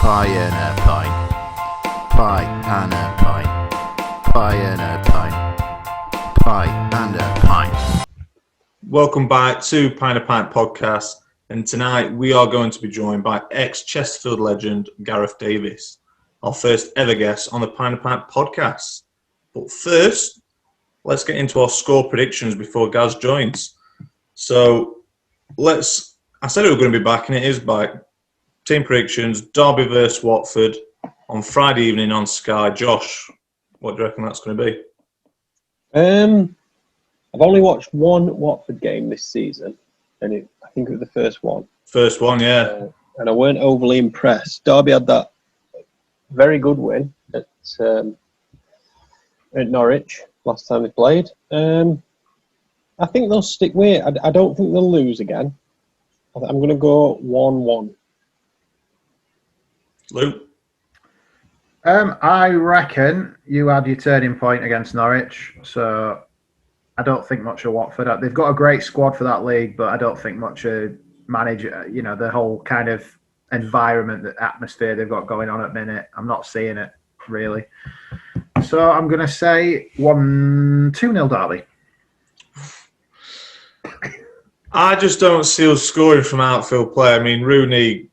Pie and a pint. Pie and a pint. Pie and a pint. Pie and a pint. Welcome back to Pint podcast, and tonight we are going to be joined by ex-Chesterfield legend Gareth Davies, our first ever guest on the Pint podcast. But first, let's get into our score predictions before Gaz joins. So I said it was going to be back, and it is back. Team predictions: Derby versus Watford on Friday evening on Sky. Josh, what do you reckon that's going to be? I've only watched one Watford game this season, and I think it was the first one. First one, yeah. And I weren't overly impressed. Derby had that very good win at Norwich last time they played. I think they'll stick with it. I don't think they'll lose again. I'm going to go 1-1. Luke? I reckon you had your turning point against Norwich, so I don't think much of Watford. They've got a great squad for that league, but I don't think much of the whole kind of environment, the atmosphere they've got going on at the minute. I'm not seeing it, really. So I'm going to say 2-0 Derby. I just don't see us scoring from outfield play. I mean, Rooney,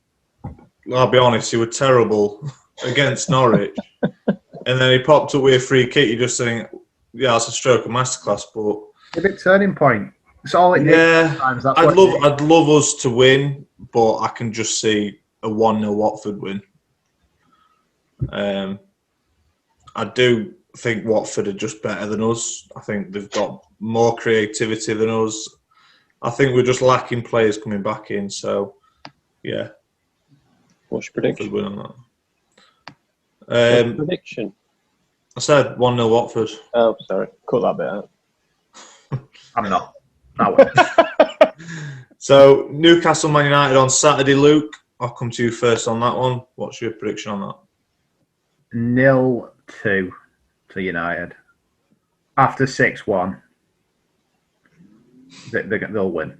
I'll be honest, he was terrible against Norwich. And then he popped up with a free kick. You just think, yeah, it's a stroke of masterclass, but A big turning point. It's all it needs. yeah, Sometimes. I'd love us to win, but I can just see a 1-0 Watford win. I do think Watford are just better than us. I think they've got more creativity than us. I think we're just lacking players coming back in. So, yeah. What's your prediction? Watford win on that. What's your prediction? I said 1-0 Watford. Oh, sorry. Cut that bit out. I'm not. I will. So, Newcastle Man United on Saturday, Luke. I'll come to you first on that one. What's your prediction on that? 0-2 to United. After 6-1, they'll win.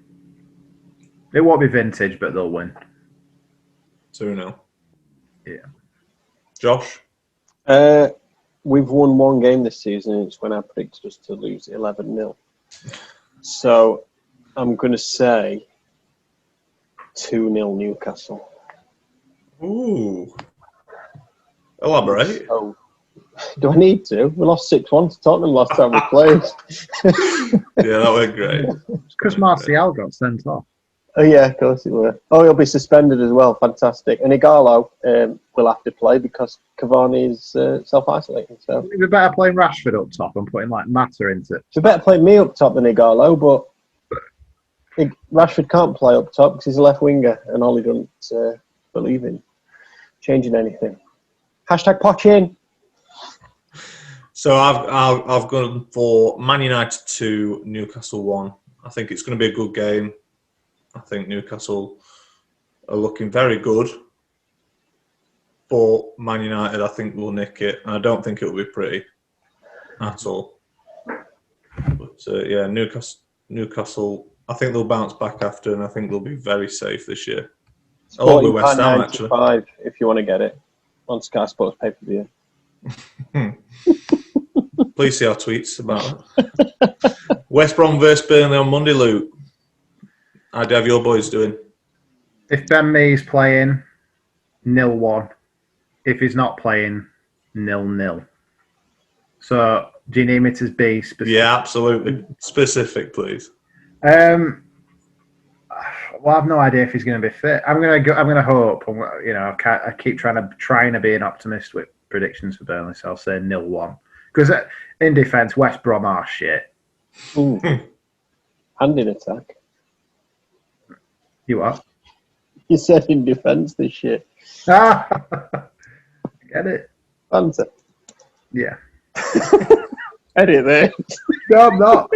It won't be vintage, but they'll win. 2-0. Yeah. Josh? We've won one game this season, and it's when I predicted us to lose 11-0. So I'm going to say 2-0 Newcastle. Ooh. Elaborate. So, do I need to? We lost 6-1 to Tottenham last time we played. Yeah, that went great. Because Martial got sent off. Oh, yeah, of course it will. Oh, he'll be suspended as well. Fantastic. And Igalo will have to play because Cavani is self-isolating. So We'd be better playing Rashford up top and putting Mata into it. we better play me up top than Igalo, but Rashford can't play up top because he's a left winger and Ollie doesn't believe in changing anything. Hashtag Pochin. So I've gone for Man United 2, Newcastle 1. I think it's going to be a good game. I think Newcastle are looking very good. But Man United, I think, will nick it. And I don't think it will be pretty at all. But, yeah, Newcastle, I think they'll bounce back after, and I think they'll be very safe this year. Along with West Ham, actually. £45 if you want to get it on Sky Sports pay-per-view. Please see our tweets about it. West Brom versus Burnley on Monday, Luke. How do you have your boys doing? If Ben Mee's playing, 0-1. If he's not playing, 0-0. So, do you need me to be specific? Yeah, absolutely. Specific, please. Well, I've no idea if he's going to be fit. I'm going to hope. I keep trying to be an optimist with predictions for Burnley, so I'll say 0-1. Because in defence, West Brom are shit. Ooh. And in attack. You what? You said in defence this shit. Get it? Fancy. Yeah. Edit there. No, I'm not.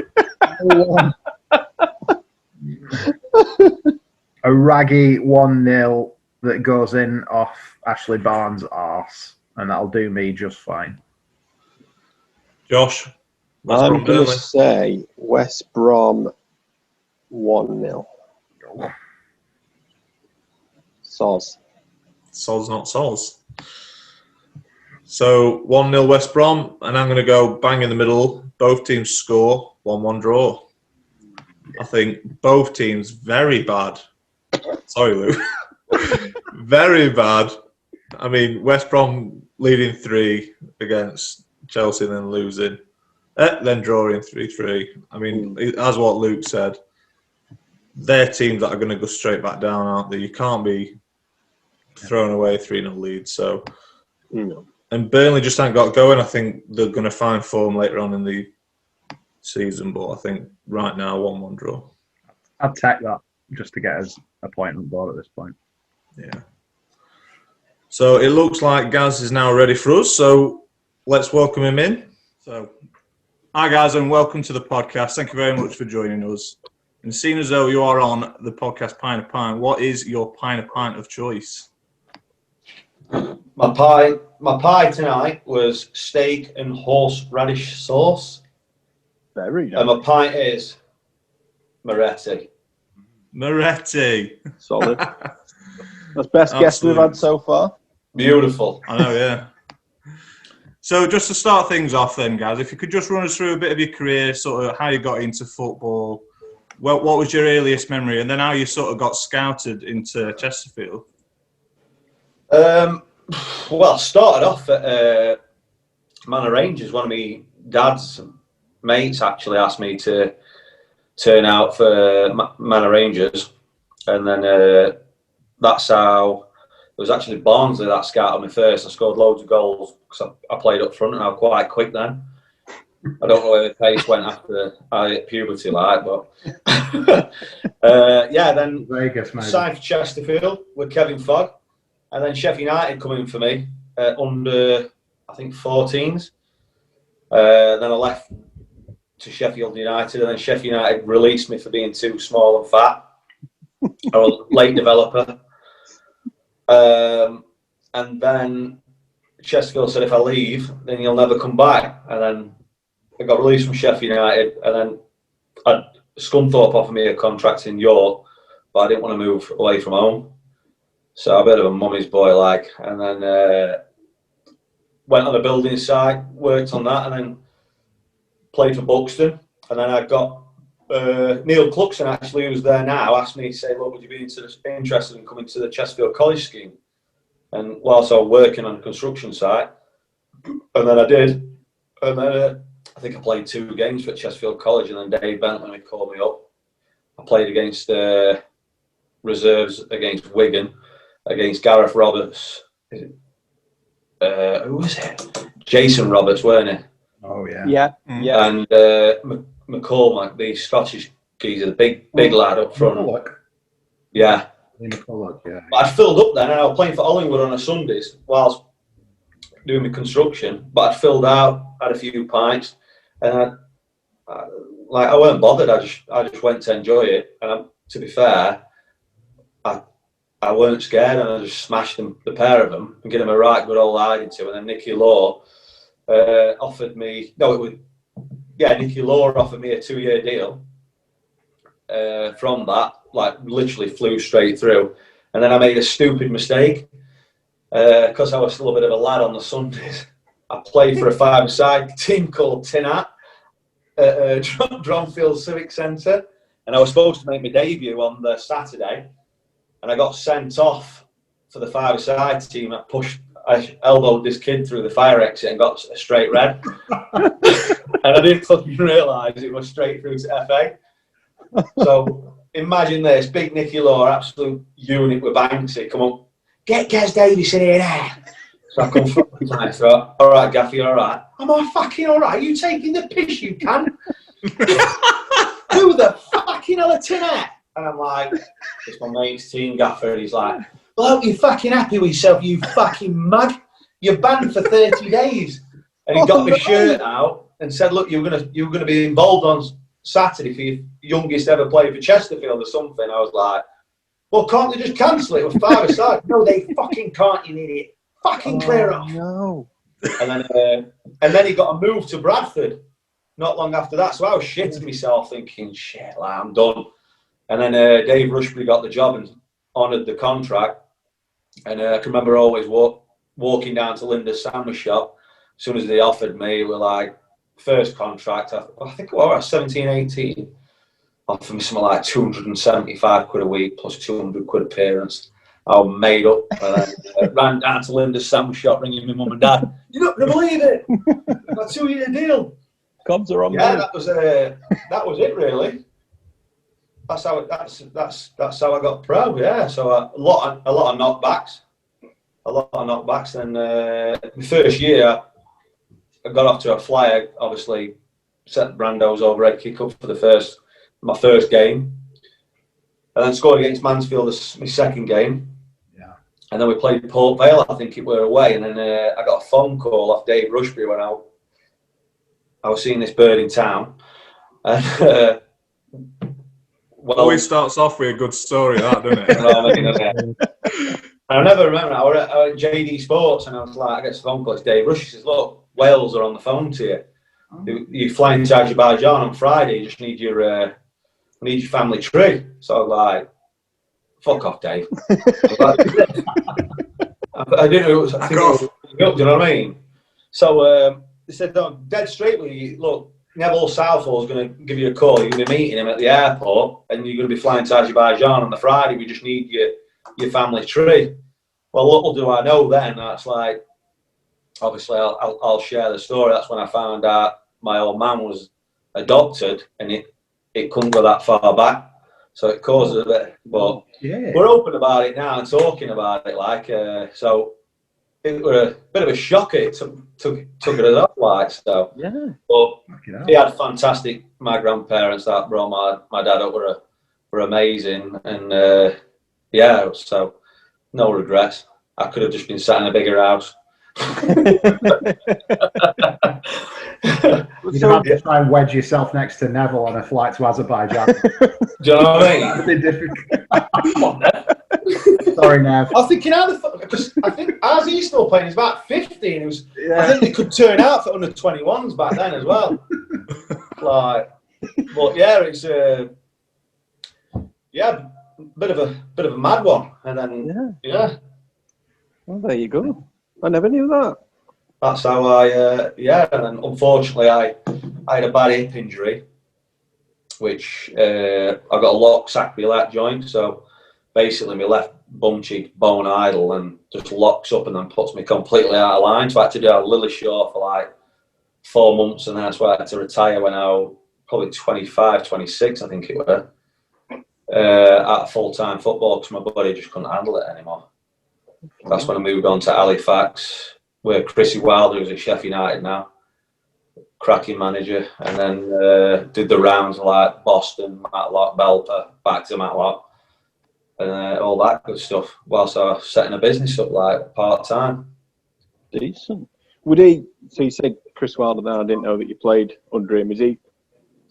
A raggy 1-0 that goes in off Ashley Barnes' arse, and that'll do me just fine. Josh? West I'm Brom, going to Burnley. say West Brom 1-0. Soz. sols not sols. So 1-0 West Brom, and I'm going to go bang in the middle. Both teams score, 1-1 draw. I think both teams very bad. Sorry, Lou. Very bad. I mean, West Brom leading 3 against Chelsea and then losing. Then drawing 3-3. I mean, as what Luke said, they're teams that are going to go straight back down, aren't they? You can't be throwing away a 3-0 lead. So, and Burnley just ain't got going. I think they're going to find form later on in the season, but I think right now 1-1 draw. I'd take that just to get us a point on board at this point. Yeah. So it looks like Gaz is now ready for us. So let's welcome him in. So, hi guys, and welcome to the podcast. Thank you very much for joining us. And seeing as though you are on the podcast Pint of Pint, what is your Pint of Pint of choice? My pie tonight was steak and horseradish sauce. Very nice. And my pint is Moretti. Moretti. Solid. That's best guess we've had so far. Beautiful. I know, yeah. So just to start things off then, guys, if you could just run us through a bit of your career, sort of how you got into football, what was your earliest memory, and then how you sort of got scouted into Chesterfield? Well, I started off at Manor Rangers. One of my dad's mates actually asked me to turn out for Manor Rangers, and then that's how it was actually Barnsley that scouted me first. I scored loads of goals because I played up front and I was quite quick then. I don't know where the pace went after I hit puberty, like, but yeah. Then Vegas, maybe. signed for Chesterfield with Kevin Fogg, and then Sheffield United come in for me under, I think, 14s. Then I left to Sheffield United, and then Sheffield United released me for being too small and fat. I was a late developer. And then Chesterfield said, if I leave, then you'll never come back. And then I got released from Sheffield United, and then Scunthorpe offered me a contract in York, but I didn't want to move away from home. So I'm a bit of a mummy's boy, like. And then went on the building site, worked on that, and then played for Buxton. And then I got Neil Cluxon, actually, who's there now, asked me to say, look, would you be interested in coming to the Chesterfield College scheme? And whilst I was working on a construction site, and then I did, and then I think I played 2 games for Chesterfield College, and then Dave Bentley called me up. I played against reserves against Wigan, against Gareth Roberts. Who was it? Jason Roberts, weren't it? Oh, yeah. Yeah. And McCormack, the Scottish geezer, the big lad up front. McCulloch. Yeah. McCulloch, yeah. But I'd filled up then, and I was playing for Ollingwood on a Sundays whilst doing my construction. But I'd filled out, had a few pints, and I weren't bothered. I just went to enjoy it. And to be fair, I weren't scared, and I just smashed them, the pair of them, and gave them a right good old hiding to. And then Nicky Law offered me Nicky Law offered me a 2-year deal. From that, like, literally flew straight through. And then I made a stupid mistake because I was still a bit of a lad on the Sundays. I played for a 5-a-side team called Tinat at Dronfield Civic Centre, and I was supposed to make my debut on the Saturday, and I got sent off for the 5-a-side team. I elbowed this kid through the fire exit and got a straight red. And I didn't fucking realise it was straight through to FA. So imagine this, big Nicky Law, absolute unit with Banksy, come on, get Gaz Davies in here now. So I come from the throat, all right, Gaffy, all right. Am I fucking all right? Are you taking the piss, you can? Who the fucking hell are Tinette? And I'm like, it's my mate's team, Gaffer, and he's like, well, I hope you're fucking happy with yourself, you fucking mug. You're banned for 30 days. And he got my shirt out and said, look, you're gonna be involved on Saturday for your youngest ever play for Chesterfield or something. I was like, well, can't they just cancel it with 5-a-side? No, they fucking can't, you idiot. Fucking clear off. No. And then he got a move to Bradford not long after that. So I was shitting myself thinking, shit, like, I'm done. And then Dave Rushbury got the job and honoured the contract. And I can remember always walking down to Linda's sandwich shop. As soon as they offered me, we're like, first contract, I think I was 17, 18, offered me something like 275 quid a week plus 200 quid appearance. I was made up and then ran down to Linda's sandwich shop ringing my mum and dad. You're not going to believe it. I got a 2-year deal. Cobs are on. Yeah, that was it really. That's how I got pro. Yeah, so a lot of knockbacks. And the first year, I got off to a flyer. Obviously, set Brando's overhead kick up for my first game, and then scored against Mansfield as my second game. Yeah. And then we played Port Vale. I think it were away, and then I got a phone call off Dave Rushbury when I was seeing this bird in town. And, always starts off with a good story, that, doesn't it? I never remember. I was at JD Sports, and I was like, I get a phone call. It's Dave Rush. He says, "Look, Wales are on the phone to you. You're flying to Azerbaijan on Friday. You just need your family tree." So I was like, "Fuck off, Dave." I didn't know it was. Do you know what I mean? So they said, "No, dead straight with you. Look, Neville Southall is going to give you a call. You're going to be meeting him at the airport, and you're going to be flying to Azerbaijan on the Friday. We just need your family tree." Well, little do I know then, that's like, obviously I'll share the story. That's when I found out my old man was adopted, and it couldn't go that far back, so it caused a bit. But Yeah. we're open about it now and talking about it. Like, so it was a bit of a shocker. It took it as off, like, so. Yeah. But he had fantastic. My grandparents that brought my dad up were amazing, and yeah, so no regrets. I could have just been sat in a bigger house. You'd have to try and wedge yourself next to Neville on a flight to Azerbaijan. Do you know what I mean? That'd be difficult. Sorry, Nev. I was thinking, because I think as he's still playing, he's about 50, and I think they could turn out for under 21s back then as well. Like, but yeah, it's bit of a mad one, and then yeah. Well, there you go. I never knew that. That's how and then unfortunately I had a bad hip injury, which I got a lock sacroiliac joint. So basically, my left bum cheek bone idle and just locks up and then puts me completely out of line. So I had to do a Lily Shaw for like 4 months, and that's why I had to retire when I was probably 25, 26, I think it was. At full-time football because my body just couldn't handle it anymore. That's when I moved on to Halifax, where Chrissy Wilder, who's at Sheffield United now, cracking manager, and then did the rounds like Boston, Matlock, Belper, back to Matlock, and all that good stuff, whilst I was setting a business up like part-time. Decent. Would he, so you said Chris Wilder there, I didn't know that you played under him. Is he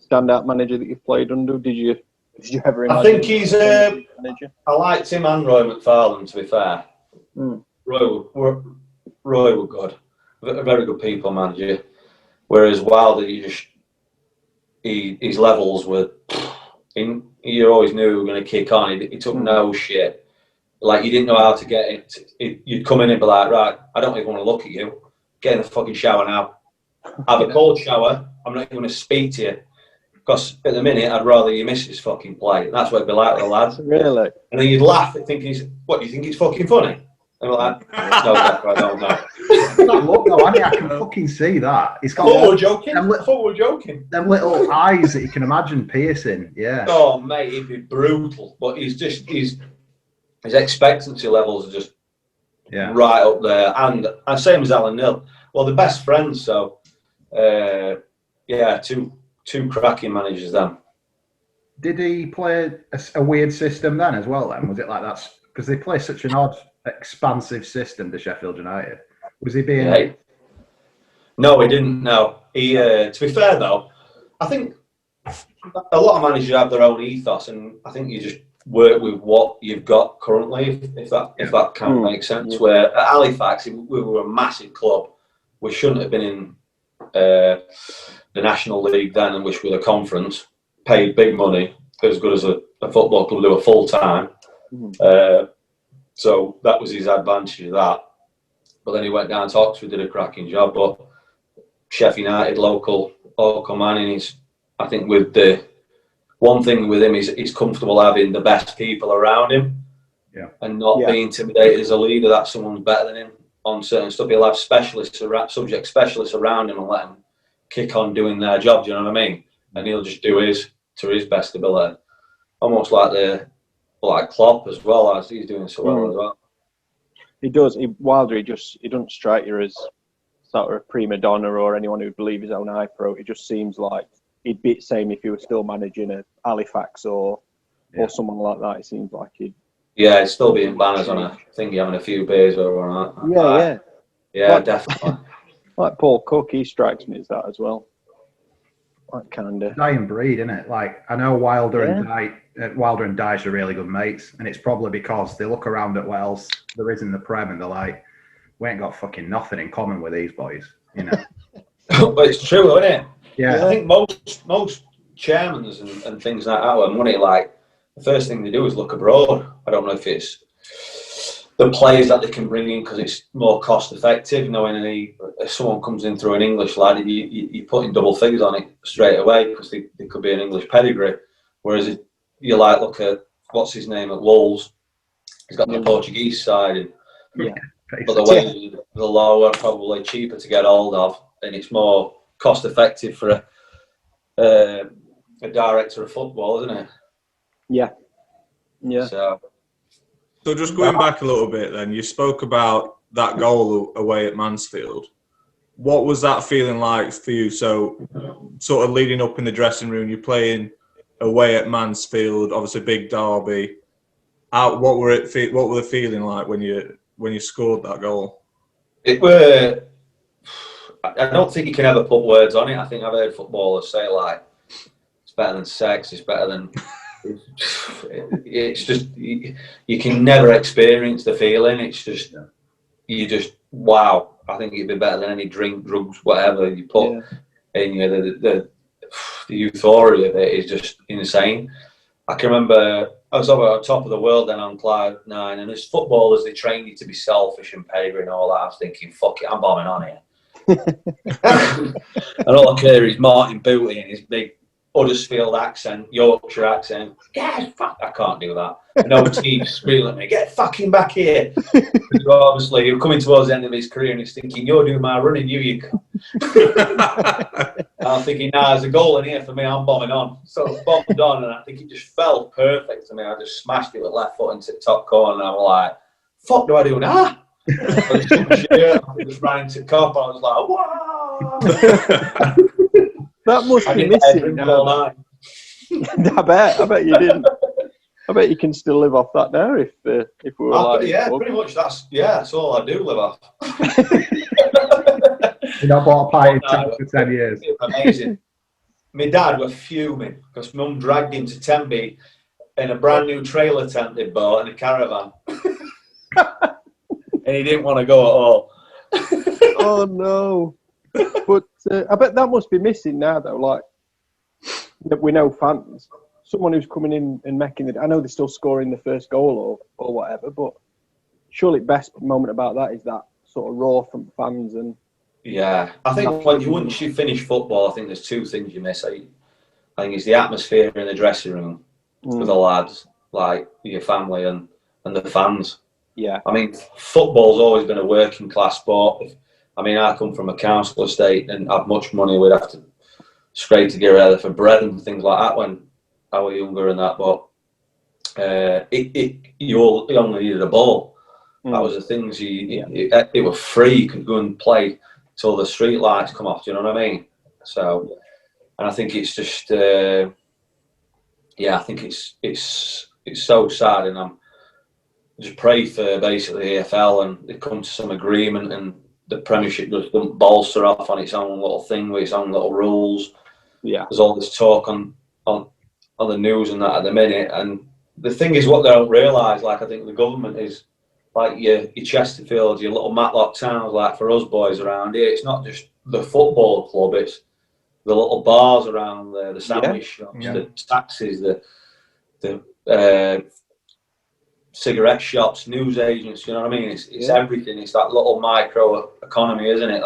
standout manager that you've played under? Did you ever imagine? I think he's I liked him and Roy McFarlane, to be fair. Roy were good, a very good people manager. Whereas Wilder, his levels were, you always knew he was going to kick on. He took no shit. Like, you didn't know how to get it. You'd come in and be like, right, I don't even want to look at you. Get in the fucking shower now. Have a cold shower. I'm not even going to speak to you. Because at the minute, I'd rather you miss his fucking play. That's what it'd be like with the lads. Really? And then you'd laugh at thinking, what, do you think it's fucking funny? And we're like, no, I don't know. That look though, Annie, I can fucking see that. He's got we're joking. We're joking. Them little eyes that you can imagine piercing, yeah. Oh, mate, it'd be brutal. But his expectancy levels are just right up there. And same as Alan Nill. Well, they're best friends, so two cracking managers then. Did he play a weird system then as well then? Was it like that? Because they play such an odd, expansive system to Sheffield United. Was he being... Yeah. No, he didn't, no. He, to be fair though, I think a lot of managers have their own ethos, and I think you just work with what you've got currently, if that kind of makes sense. Yeah. Where at Halifax, we were a massive club. We shouldn't have been in the National League then, and which were the conference, paid big money, as good as a football club do a full time. So that was his advantage of that. But then he went down to Oxford, did a cracking job. But Sheffield United, local man, and I think with the one thing with him is he's comfortable having the best people around him, and not being intimidated as a leader that someone's better than him on certain stuff. He'll have subject specialists around him and let him kick on doing their job. Do you know what I mean? And he'll just do his to his best ability, almost like Klopp as well, as he's doing so well as well. He does. Wilder, he doesn't strike you as sort of a prima donna or anyone who believes his own hyper. It just seems like he'd be the same if he was still managing a Halifax or someone like that. It seems like he'd still being banners on a thingy, having a few beers or that. Yeah, definitely. Like Paul Cook, he strikes me as that as well. Like kind of dying breed, isn't it? Like I know Wilder and Dyche are really good mates, and it's probably because they look around at what else there is in the Prem, and they're like, we ain't got fucking nothing in common with these boys, you know. But it's true, isn't it? Yeah. I think most chairmen and things like that with money, like the first thing they do is look abroad. I don't know if it's the players that they can bring in because it's more cost effective. Knowing if someone comes in through an English lad, you're putting double figures on it straight away because they could be an English pedigree. Whereas if you look at what's his name at Wolves, he's got the Portuguese side, and but the wages are lower, probably cheaper to get hold of, and it's more cost effective for a director of football, isn't it? Yeah. So just going back a little bit then, you spoke about that goal away at Mansfield. What was that feeling like for you? So sort of leading up in the dressing room, you're playing away at Mansfield, obviously big derby. What were the feeling like when you scored that goal? I don't think you can ever put words on it. I think I've heard footballers say like, it's better than sex, it's better than... It's just you can never experience the feeling. It's just wow. I think it'd be better than any drink, drugs, whatever you put in you. The euphoria of it is just insane. I can remember I was over on top of the world then on Cloud 9, and as footballers they train you to be selfish and pedigree and all that. I was thinking, fuck it, I'm bombing on here. And all I hear is Martin Booty and his big Huddersfield accent, Yorkshire accent. Yeah, fuck, I can't do that. No team screaming at me, get fucking back here. Obviously, you're coming towards the end of his career and he's thinking, you're doing my running, you. I'm thinking, there's a goal in here for me, I'm bombing on. So I bombed on and I think it just felt perfect to me. I just smashed it with left foot into the top corner and I'm like, fuck do I do now? I just ran into the cop and I was like, wow. That must be missing now. I bet you didn't. I bet you can still live off that now if we were alive. Yeah, pretty much. That's all I do live off. You know, bought a pint for 10 years. Amazing. My dad was fuming because Mum dragged him to Tenby in a brand new trailer tent they bought in a caravan, and he didn't want to go at all. Oh no. But I bet that must be missing now, though. Like, we know fans, someone who's coming in and making it. I know they're still scoring the first goal or whatever, but surely the best moment about that is that sort of roar from fans. And yeah, I think once you finish football, I think there's two things you miss. I think it's the atmosphere in the dressing room with the lads, like your family and the fans. Yeah, I mean, football's always been a working class sport. I mean, I come from a council estate and have much money. We'd have to scrape together for bread and things like that when I was younger and that. But you only needed a ball. That was the things. It was free. You could go and play till the street lights come off. Do you know what I mean? So, and I think it's just, I think it's so sad. And I'm just pray for basically the AFL and they come to some agreement and the Premiership just doesn't bolster off on its own little thing with its own little rules. Yeah, there's all this talk on the news and that at the minute. And the thing is, what they don't realise, like I think the government is, like your Chesterfield, your little Matlock towns, like for us boys around here, it's not just the football club, it's the little bars around there, the sandwich shops, the taxis, the cigarette shops, news agents. You know what I mean? It's everything. It's that little micro economy, isn't it?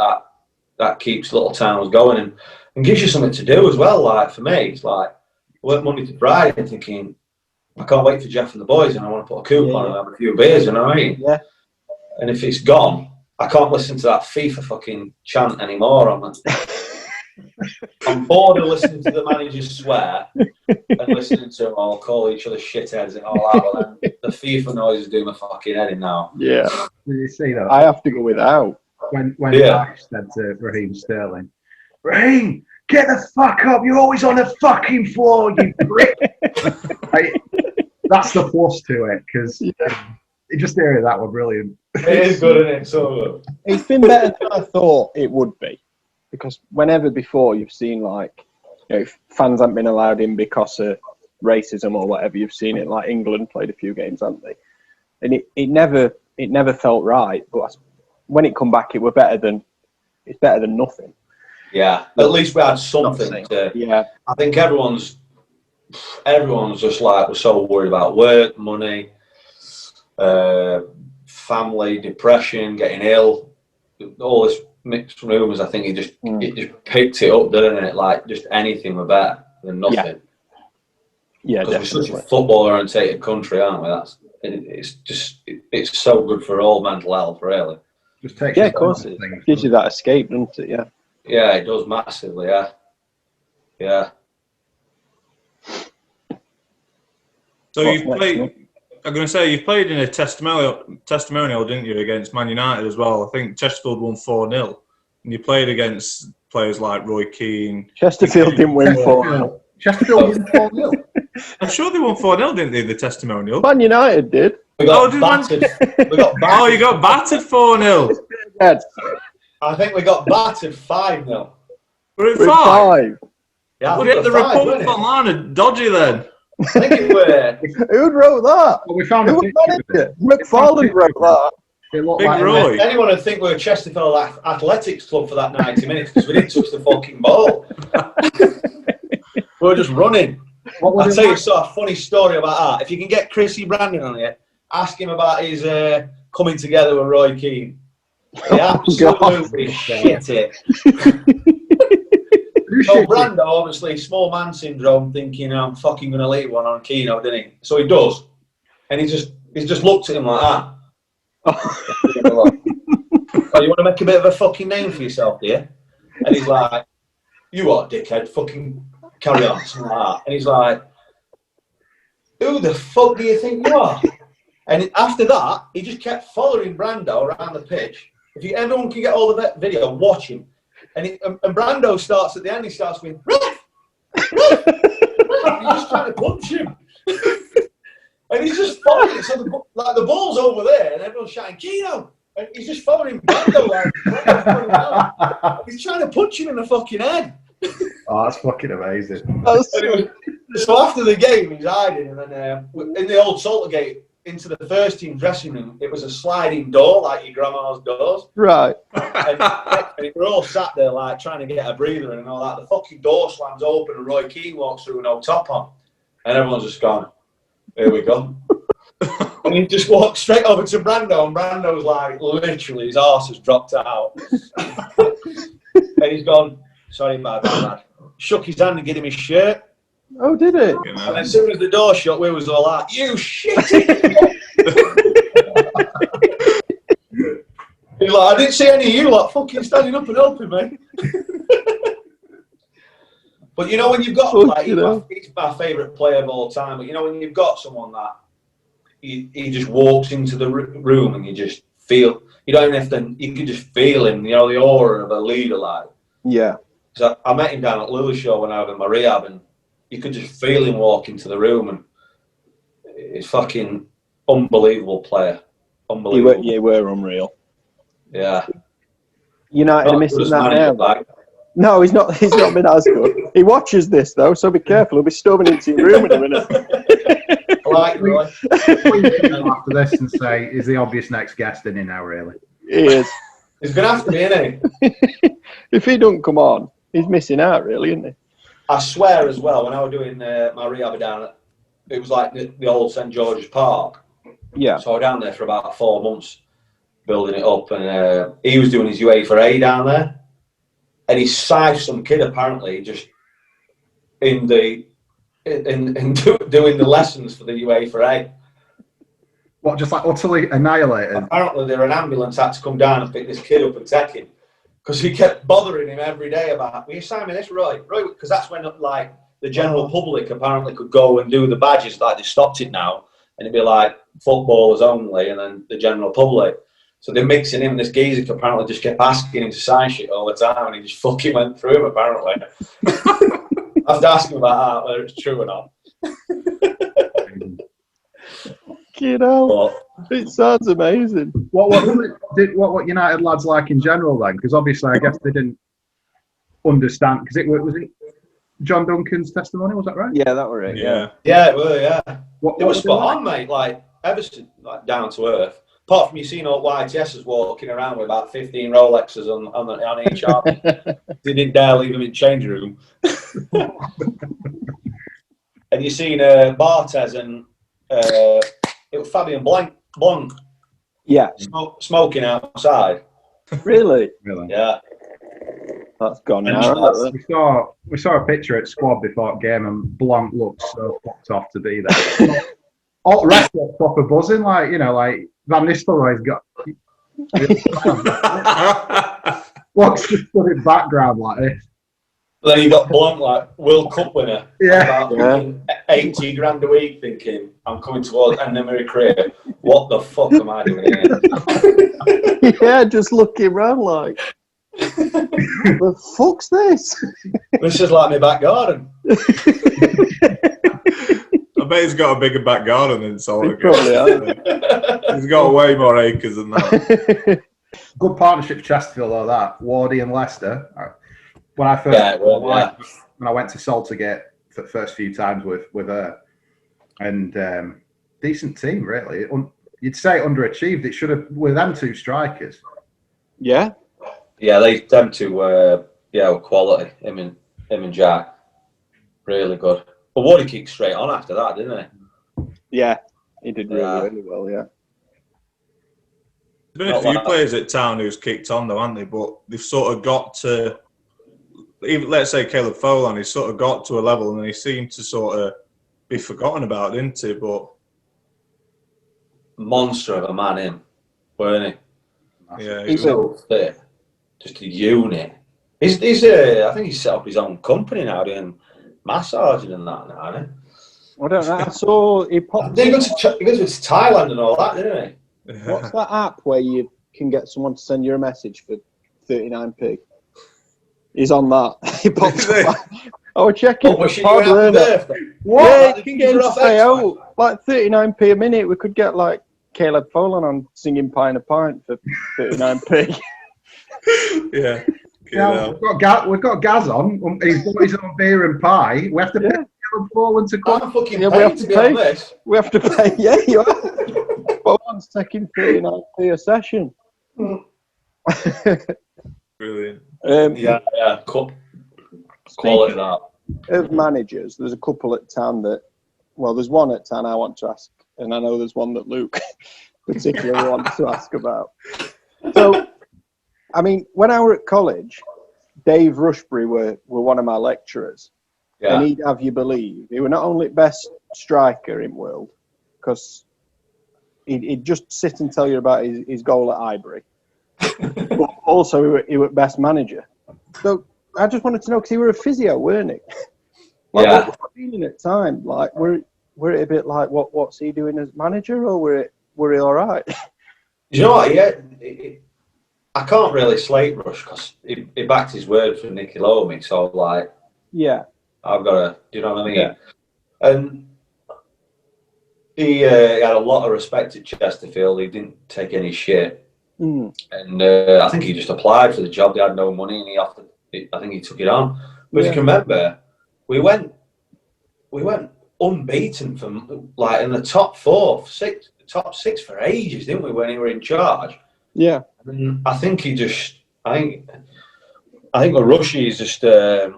That keeps little towns going and gives you something to do as well. Like for me, it's like I work Monday to Friday thinking I can't wait for Jeff and the boys, and I want to put a coupon and have a few beers. You know what I mean? Yeah. And if it's gone, I can't listen to that FIFA fucking chant anymore. I'm bored of listening to the managers swear and listening to them all call each other shitheads and all that. Well, then the FIFA noise is doing my fucking head in now. Yeah. Did you see that? I have to go without. When Ash said to Raheem Sterling, Raheem, get the fuck up! You're always on the fucking floor, you prick. That's the plus to it, because just hearing that one, brilliant. It is good, isn't it? So good. It's been better than I thought it would be, because whenever before you've seen like, if fans haven't been allowed in because of racism or whatever, you've seen it. Like England played a few games, haven't they? And it never felt right. But when it come back, it's better than nothing. Yeah, at least we had something to. Yeah, I think everyone's just like, we're so worried about work, money, family, depression, getting ill, all this mixed rumours. I think it just picked it up, didn't it? Like just anything were better than nothing. Yeah, because we're such a football-orientated country, aren't we? It's so good for all mental health, really. Just takes of course it gives you that escape, doesn't it? Yeah. Yeah, it does massively. Yeah. So you've played. I'm going to say you've played in a testimonial, didn't you, against Man United as well? I think Chesterfield won 4-0, and you played against players like Roy Keane. Chesterfield didn't win 4-0. Chesterfield won 4-0. I'm sure they won 4-0, didn't they? The testimonial. Man United did. We got battered. Oh, you got battered 4-0. I think we got battered 5-0. We're at 5. Yeah, Well, the reports online are dodgy then. I think it were. Who wrote that? Well, we found Who was it? McFarlane wrote that. It looked Big like Roy. Anyone would think we were Chesterfield Athletics Club for that 90 minutes because we didn't touch the fucking ball. We were just running. I'll tell you a funny story about that. If you can get Chrissy Brandon on here, ask him about his coming together with Roy Keane. He absolutely shit it. So Brando, obviously, small man syndrome, thinking I'm fucking going to leave one on Canio, didn't he? So he does. And he's just looked at him like that. Oh, you want to make a bit of a fucking name for yourself, do you? And he's like, you what, dickhead? Fucking carry on. Something like that. And he's like, who the fuck do you think you are? And after that, he just kept following Brando around the pitch. Everyone can get all of that video, watch him. And Brando starts at the end, he starts going, Ref! Ref! He's just trying to punch him. And he's just following it. So the ball's over there, and everyone's shouting, Kino! And he's just following Brando like, he's trying to punch him in the fucking head. Oh, that's fucking amazing. So after the game, he's hiding, and then in the old Saltergate, into the first team dressing room, it was a sliding door, like your grandma's doors. Right. And we're all sat there, like, trying to get a breather and all that. The fucking door slams open and Roy Keane walks through with no top on. And everyone's just gone, here we go. And he just walked straight over to Brando, and Brando's like, literally, his arse has dropped out. And he's gone, sorry about that, lad. Shook his hand and gave him his shirt. Oh, did it? You know. And as soon as the door shut, we was all like, you shit! He's like, I didn't see any of you like fucking standing up and helping me. But you know when you've got, like, he's my favourite player of all time, but you know when you've got someone that he just walks into the room and you just feel, you don't even have to, you can just feel him, you know, the aura of a leader, like. Yeah. So I met him down at Lewisham when I was in my rehab, and you could just feel him walk into the room, and he's fucking unbelievable player. Unbelievable. You were unreal. Yeah. United are missing that now. Like. No, he's not been as good. He watches this, though, so be careful. He'll be storming into your room in a minute. I like Roy. After this and say, is the obvious next guest in here now, really? He is. He's going to have to be, isn't he? If he don't come on, he's missing out, really, isn't he? I swear as well, when I was doing my rehab down at, it was like the old St George's Park, Yeah. So I was down there for about 4 months building it up, and he was doing his UEFA down there, and he sized some kid apparently just in doing the lessons for the UEFA. What, just like utterly annihilated? Apparently, an ambulance had to come down and pick this kid up and take him because he kept bothering him every day about, will you sign me this, Roy? Because that's when like the general public apparently could go and do the badges. Like they stopped it now, and it'd be like footballers only, and then the general public. So they're mixing him. This geezer apparently just kept asking him to sign shit all the time, and he just fucking went through him. Apparently, I have to ask him about that, whether it's true or not. You know, it sounds amazing. What United lads like in general then? Because obviously, I guess they didn't understand. Because was it John Duncan's testimony? Was that right? Yeah, that were it. Yeah. Yeah, it were. Yeah, What it was was spot on, mate. Like Everton, like down to earth. Apart from you seeing all YTSs walking around with about 15 Rolexes on each arm. They didn't dare leave them in change room. And you seen Barthez and it was Fabian Blanc. Yeah. Smoking outside. Really? Really? Yeah. That's gone And now. We saw a picture at squad before game, and Blanc looked so fucked off to be there. All the rest were proper buzzing, like Van Nistelrooy's got. What's the stood background like this? Then you got Blanc, like World Cup winner. Yeah. About 80 grand a week, thinking I'm coming towards the end of my career. What the fuck am I doing here? Yeah, just looking around like, the fuck's this? This is like my back garden. I bet he's got a bigger back garden than Solid. Probably has. He's got way more acres than that. Good partnership for Chesterfield, though, that. Wardy and Leicester. When I first when I went to Saltergate for the first few times with her, and decent team, really. You'd say underachieved. It should have, with them two strikers. Yeah. Yeah, them two were quality. Him and Jack, really good. But Wardy kicked straight on after that, didn't he? Yeah, he did really well. Yeah. There's been a few players at Town who's kicked on though, haven't they? But they've sort of got to, even let's say Caleb Folan, he's sort of got to a level and he seemed to sort of be forgotten about, didn't he? But monster of a man, him, weren't he? Yeah, he's so fit, just a unit. He's I think he's set up his own company now doing massaging and that now, isn't he? I don't know. I saw he popped. He goes to Thailand and all that, didn't he? What's that app where you can get someone to send you a message for 39p? He's on that. He popped up. I was checking. What? Yeah, you can get him to stay out. Like 39p a minute. We could get like Caleb Folan on singing Pint for 39p. Yeah. Yeah, we've got Gaz on. He's got his own beer and pie. We have to pay Caleb Folan to come. I'm fucking we have to pay. We have to pay. Yeah, you are. Folan's taking 39p a session. Brilliant. Quality that. Of managers, there's a couple at Town that, well, there's one at Town I want to ask, and I know there's one that Luke particularly wants to ask about. So, I mean, when I were at college, Dave Rushbury were one of my lecturers, and he'd have you believe he were not only best striker in world, because he'd just sit and tell you about his goal at Highbury, but also he were best manager. So I just wanted to know, because he were a physio, weren't he? What was feeling at time? Like, were it a bit like what's he doing as manager, or were he all right? You know what? Yeah, I can't really slate Rush because he backed his word for Nicky Lomi. So like, I've got to. Do you know what I mean? Yeah. And he had a lot of respect at Chesterfield. He didn't take any shit, and I think he just applied for the job. They had no money, and he offered. I think he took it on. But you can remember, we went unbeaten from like in the top top six for ages, didn't we? When he were in charge. Yeah. And I think he just. I think Rushy is just. I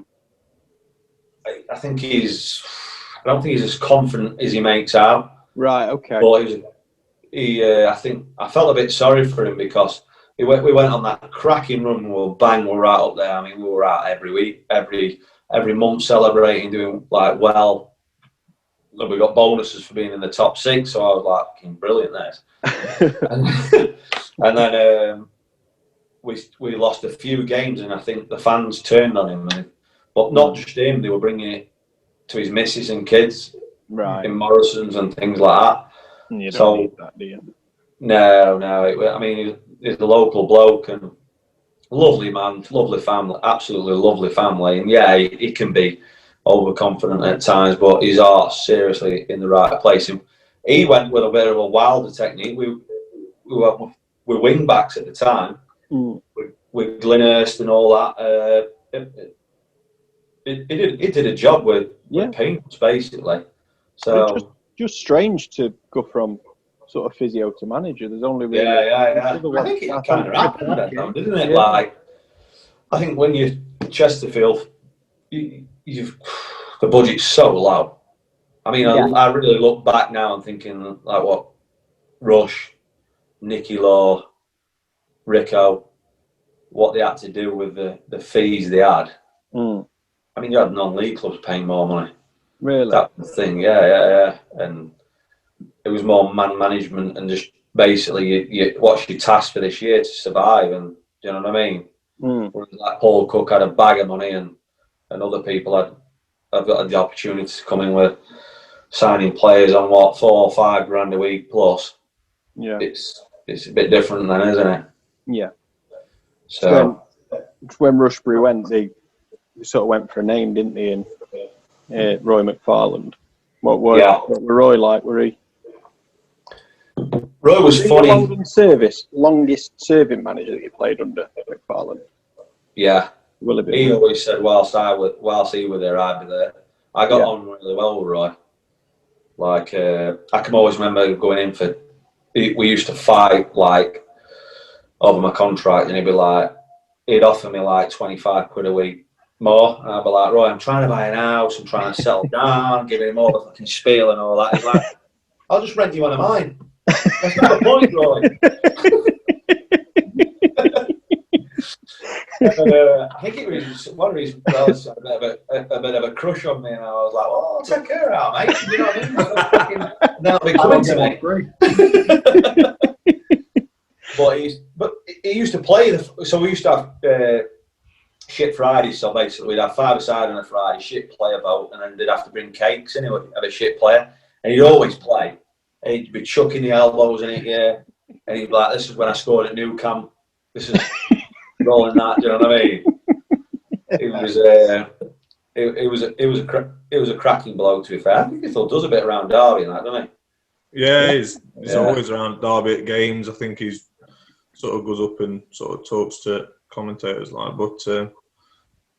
don't think he's as confident as he makes out. Right. Okay. But I think I felt a bit sorry for him because we went on that cracking run. We were right up there. I mean, we were out every week, every month celebrating, doing like well. And we got bonuses for being in the top 6, so I was like, fucking brilliant there. and then we lost a few games, and I think the fans turned on him. But not just him; they were bringing it to his missus and kids, Right. in Morrison's and things like that. You don't need that, do you? No. I mean, he's a local bloke and lovely man, lovely family, absolutely lovely family. And yeah, he can be overconfident at times, but his heart's seriously in the right place. And he went with a bit of a wilder technique. We were wing backs at the time with Glenhurst and all that. It did a job with Pint, basically. So just strange to go from sort of physio to manager. There's only really I think it kind of happened then, though, didn't it? Yeah. Like, I think when you're Chesterfield, you've the budget's so low. I mean, I really look back now and thinking like what Rush, Nicky Law, Rico, what they had to do with the fees they had. I mean, you had non-league clubs paying more money. Really? That's the thing, yeah. And it was more man management and just basically you what's your task for this year to survive, and you know what I mean? Whereas like Paul Cook had a bag of money and other people I've got the opportunity to come in with signing players on what, 4 or 5 grand a week plus. Yeah. It's a bit different then, isn't it? Yeah. So when Rushbury went, they sort of went for a name, didn't they? And Roy McFarland. What were Roy like? Were he? Roy was funny. Longest serving manager that you played under McFarland. Yeah. He always said whilst he was there, I'd be there. I got on really well with Roy. Like I can always remember going in for. We used to fight like over my contract, and he'd offer me like 25 quid a week more, and I'd be like, Roy, I'm trying to buy an house, I'm trying to settle down, give him all the fucking spiel and all that. He's like, I'll just rent you one of mine. That's not the point, Roy. I think it was one of his brothers had a bit of a crush on me, and I was like, well, I'll take care of that, mate. You know what I mean? That'll be coming to me. But he used to play, so we used to have shit Fridays, so basically we'd have 5-a-side on a Friday, shit player vote, and then they'd have to bring cakes anyway, have a shit player, and he'd always play. And he'd be chucking the elbows in it, and he'd be like, this is when I scored at Newcastle, this is rolling that, do you know what I mean? It was a cracking bloke, to be fair. I think he still does a bit around Derby and that, doesn't he? Yeah, he's always around Derby at games. I think he's sort of goes up and sort of talks to commentators like, but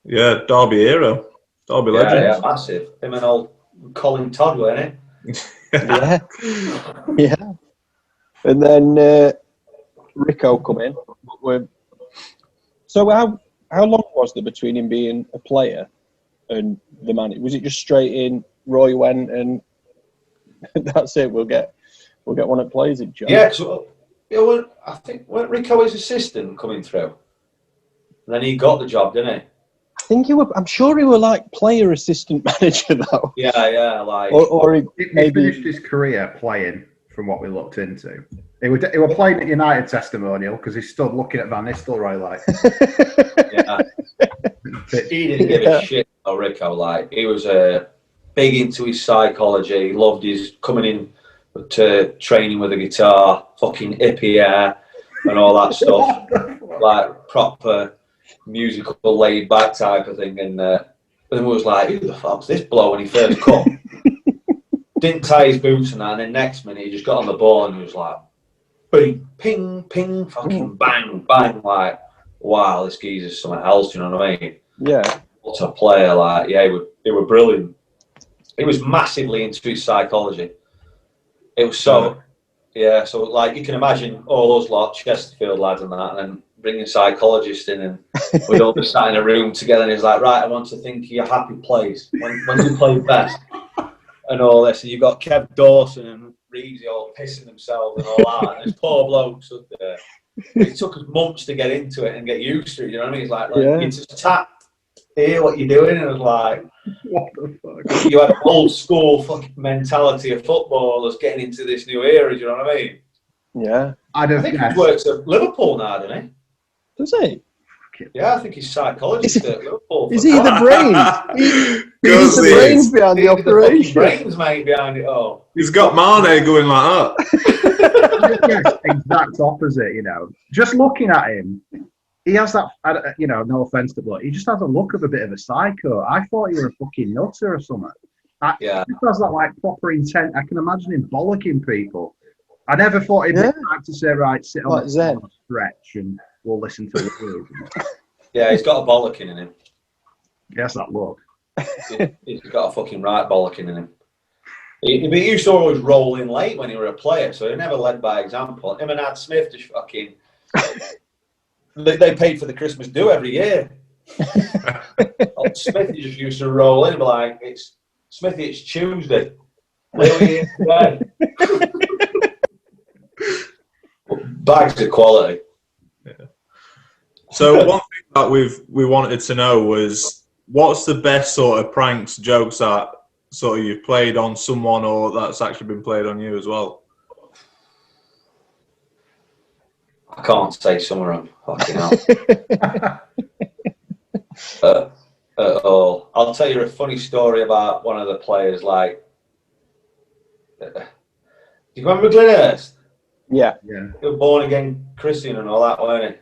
Derby hero, Derby legend. Yeah, massive. Him and old Colin Todd, weren't it? yeah. And then Rico come in. So how long was there between him being a player and the manager? Was it just straight in? Roy went and that's it. We'll get one that plays it. John. Yeah, because I think weren't Rico his assistant coming through? And then he got the job, didn't he? I think I'm sure he were like player assistant manager though. Yeah, like or he finished his career playing. From what we looked into, he were playing at United testimonial because he stood looking at Van Nistelrooy like. He didn't give a shit about Rico. Like he was big into his psychology. He loved his coming in to training with a guitar, fucking hippie hair, and all that stuff. Like proper musical, laid back type of thing. And then we was like, "Who the fuck's this bloke?" When he first come. Didn't tie his boots and that, and then next minute he just got on the ball and he was like, bing, ping, ping, fucking bang, bang, like, wow, this geezer's something else, you know what I mean? Yeah. What a player, like, yeah, he were brilliant. He was massively into his psychology. It was so, so like, you can imagine all those lot, Chesterfield lads and that, and then bringing psychologists in, and we'd all be sat in a room together, and he's like, right, I want to think of your happy place. When you play best? And all this, and you've got Kev Dawson and Reedsy all pissing themselves and all that, and this poor bloke stood there. It took us months to get into it and get used to it. You know what I mean? It's like you just tap, hear what you're doing, and it was like, What the fuck? you had an old school fucking mentality of footballers getting into this new era. Do you know what I mean? Yeah. I I think he works at Liverpool now, doesn't he? Does he? Yeah, I think he's psychologist at Liverpool. Is he the brains? He's Goes the in. brains behind the operation. Brains, mate, behind it all. He's got Mane going like that. Yes, exact opposite, you know. Just looking at him, he has that, you know, no offence to bloke, he just has a look of a bit of a psycho. I thought he were a fucking nutter or something. He just has that, like, proper intent. I can imagine him bollocking people. I never thought he'd be time to say, right, sit on Like the Zen. stretch and we'll listen to the words. Yeah, he's got a bollocking in him. Yes, that look. He's got a fucking right bollocking in him. He used to always roll in late when he were a player, so he never led by example. Him and Ad Smith just fucking... they paid for the Christmas do every year. Smithy just used to roll in and be like, Smithy, it's Tuesday. Where are you today? Bags of quality. Yeah. So one thing that we wanted to know was, what's the best sort of pranks, jokes that sort of you've played on someone or that's actually been played on you as well? I can't say some of them. Fucking hell. At all. I'll tell you a funny story about one of the players. Like, do you remember Glenhurst? Yeah. He was born again Christian and all that, weren't he?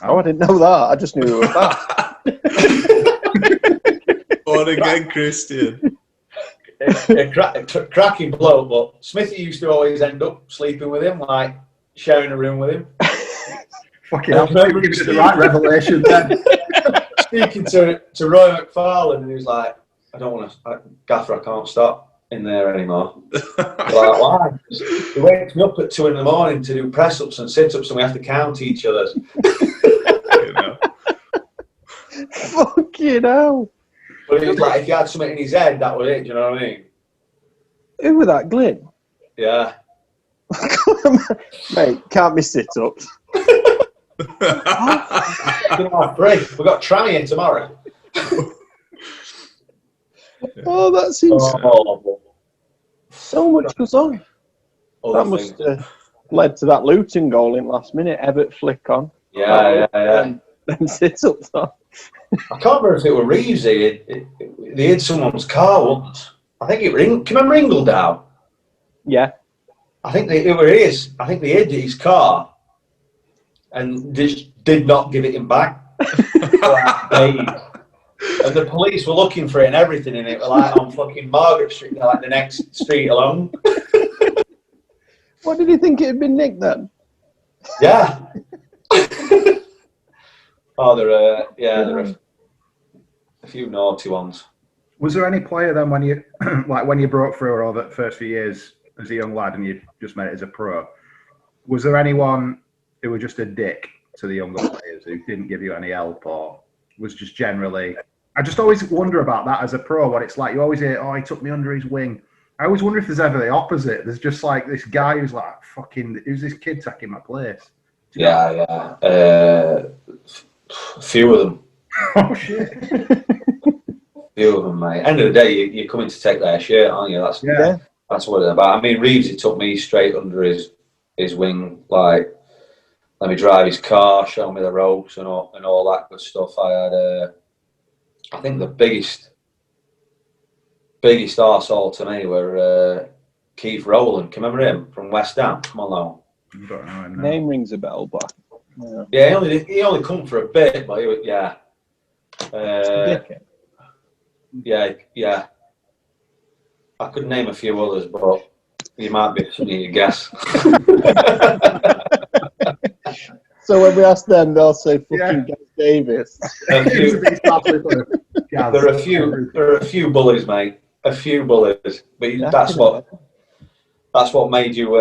Oh, I didn't know that. I just knew it was that. Born again Christian. A cracking bloke, but Smithy used to always end up sleeping with him, like sharing a room with him. Fucking hell, maybe give it the right revelation then. Speaking to Roy McFarlane, and he was like, I don't want to, Gaffer, I can't stop in there anymore. Like, why? He wakes me up at 2 a.m. to do press-ups and sit-ups, and we have to count each other's. Fucking hell. But it was like, if he had something in his head, that was it, do you know what I mean? Who was that, Glyn? Yeah. Mate, can't be sit-ups. We've got tranny in tomorrow. Oh, that seems so much goes on. That must have led to that Luton goal in last minute. Everett flick on. Yeah. And sit-ups on. I can't remember if it were Reevesy. They hid someone's car once. I think it was. Can you remember Ingledow? Yeah. I think it were his. I think they hid his car and just did not give it him back. And the police were looking for it and everything, and it was like on fucking Margaret Street, like the next street along. What did he think it had been nicked then? Yeah. Oh, there are a few naughty ones. Was there any player then when you like when you broke through over the first few years as a young lad and you just made it as a pro? Was there anyone who was just a dick to the younger players who didn't give you any help, or was just generally? I just always wonder about that as a pro. What it's like. You always hear, "Oh, he took me under his wing." I always wonder if there's ever the opposite. There's just like this guy who's like, "Fucking, who's this kid taking my place?" Yeah. A few of them. Oh shit. Few of them, mate. End of the day, you're coming to take their shirt, aren't you? That's what it's about. I mean, Reevesy took me straight under his wing, like, let me drive his car, show me the ropes and all that good stuff. I had, I think the biggest arsehole to me were Keith Rowland. Can you remember him from West Ham? Come on now. I don't know him now. Name rings a bell, but Yeah, he only come for a bit, but he was, yeah. Yeah. I could name a few others, but you might be something you guess. so when we ask them, they'll say fucking Gareth Davies. There are a few bullies, mate. A few bullies, but that's what made you.